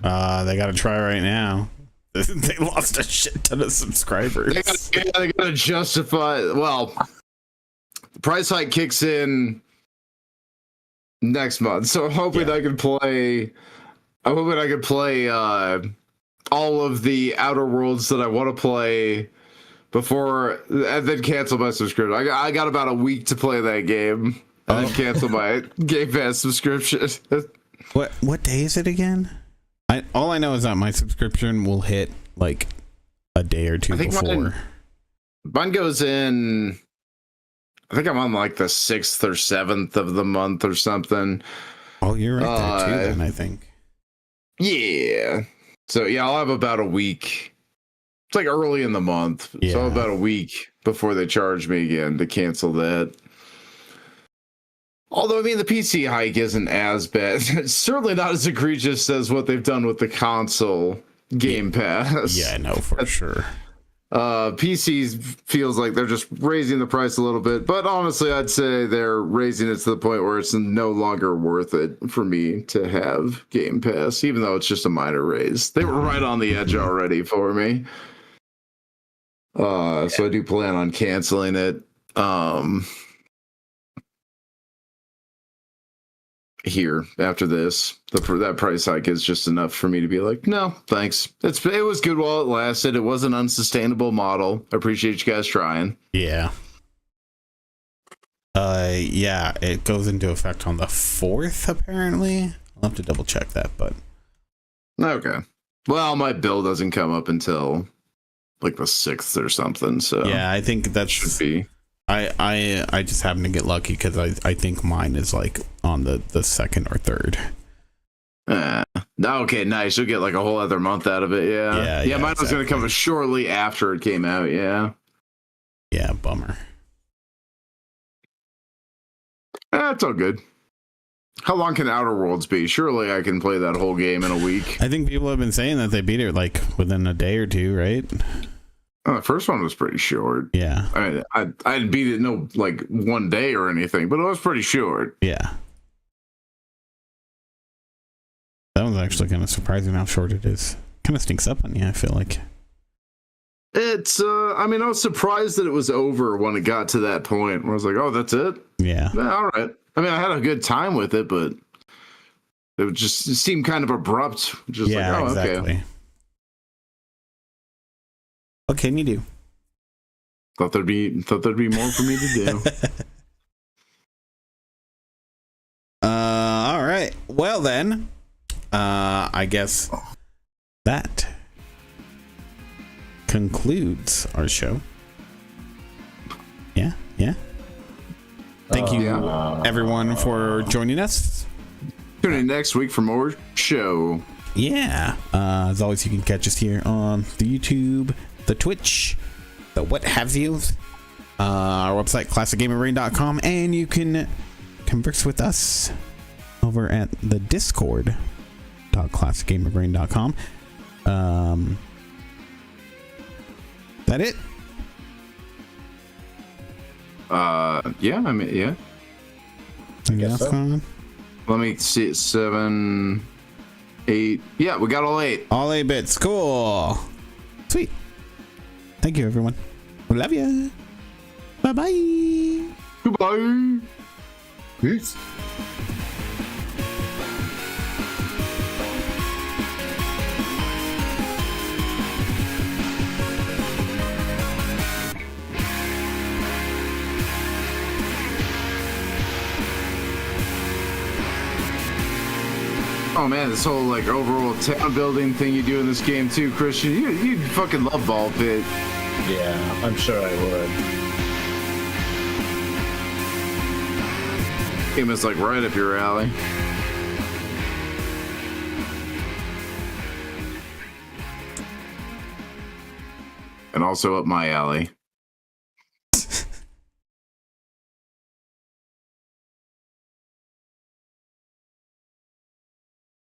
they got to try right now. They lost a shit ton of subscribers. They gotta justify. Well, the price hike kicks in next month, so I'm hoping I can play. I'm hoping I can play all of the Outer Worlds that I want to play before, and then cancel my subscription. I got about a week to play that game, and then cancel my Game Pass subscription. What day is it again? All I know is that my subscription will hit like a day or 2 before. Mine goes in. I think I'm on like the 6th or 7th of the month or something. Oh, you're right there too. Then I think. Yeah. So yeah, I'll have about a week. It's like early in the month, so about a week before they charge me again to cancel that. Although, I mean, the PC hike isn't as bad. It's certainly not as egregious as what they've done with the console Game Pass. Yeah, I know for sure. PCs feels like they're just raising the price a little bit, but honestly, I'd say they're raising it to the point where it's no longer worth it for me to have Game Pass, even though it's just a minor raise. They were right on the edge already for me. So I do plan on canceling it. Here after this, that price hike is just enough for me to be like, no, thanks. It was good while it lasted. It was an unsustainable model. I appreciate you guys trying. Yeah. Yeah, it goes into effect on the 4th, apparently. I'll have to double check that, but okay. Well, my bill doesn't come up until like the 6th or something. So yeah, I think that should be. I just happen to get lucky because I think mine is like on the 2nd or 3rd. Okay, nice. You'll get like a whole other month out of it. Yeah, mine was going to come shortly after it came out. Yeah, bummer. That's all good. How long can Outer Worlds be? Surely I can play that whole game in a week. I think people have been saying that they beat it like within a day or two, right? Oh, the first one was pretty short. Yeah. I didn't beat it no like one day or anything, but it was pretty short. Yeah. That was actually kind of surprising how short it is. Kind of sneaks up on you, I feel like. It's I mean, I was surprised that it was over when it got to that point where I was like, oh, that's it? Yeah. All right. I mean, I had a good time with it, but it seemed kind of abrupt. Just yeah, like, oh, exactly. okay. What can you do? Thought there'd be more for me to do. All right. Well then, I guess that concludes our show. Yeah. Thank you, everyone, for joining us. Tune in next week for more show. Yeah. As always, you can catch us here on the YouTube, the Twitch, the what have you. Our website, classicgamerbrain.com, and you can converse with us over at the discord.classicgamerbrain.com. That it? Yeah, I mean, yeah. Anything else so. going on? Let me see. 7, 8. Yeah, we got all 8. All 8 bits. Cool. Sweet. Thank you, everyone. We love you. Bye-bye. Goodbye. Peace. Oh man, this whole like overall town building thing you do in this game too, Christian. You fucking love Ball Pit. Yeah, I'm sure I would. Game is like right up your alley. And also up my alley.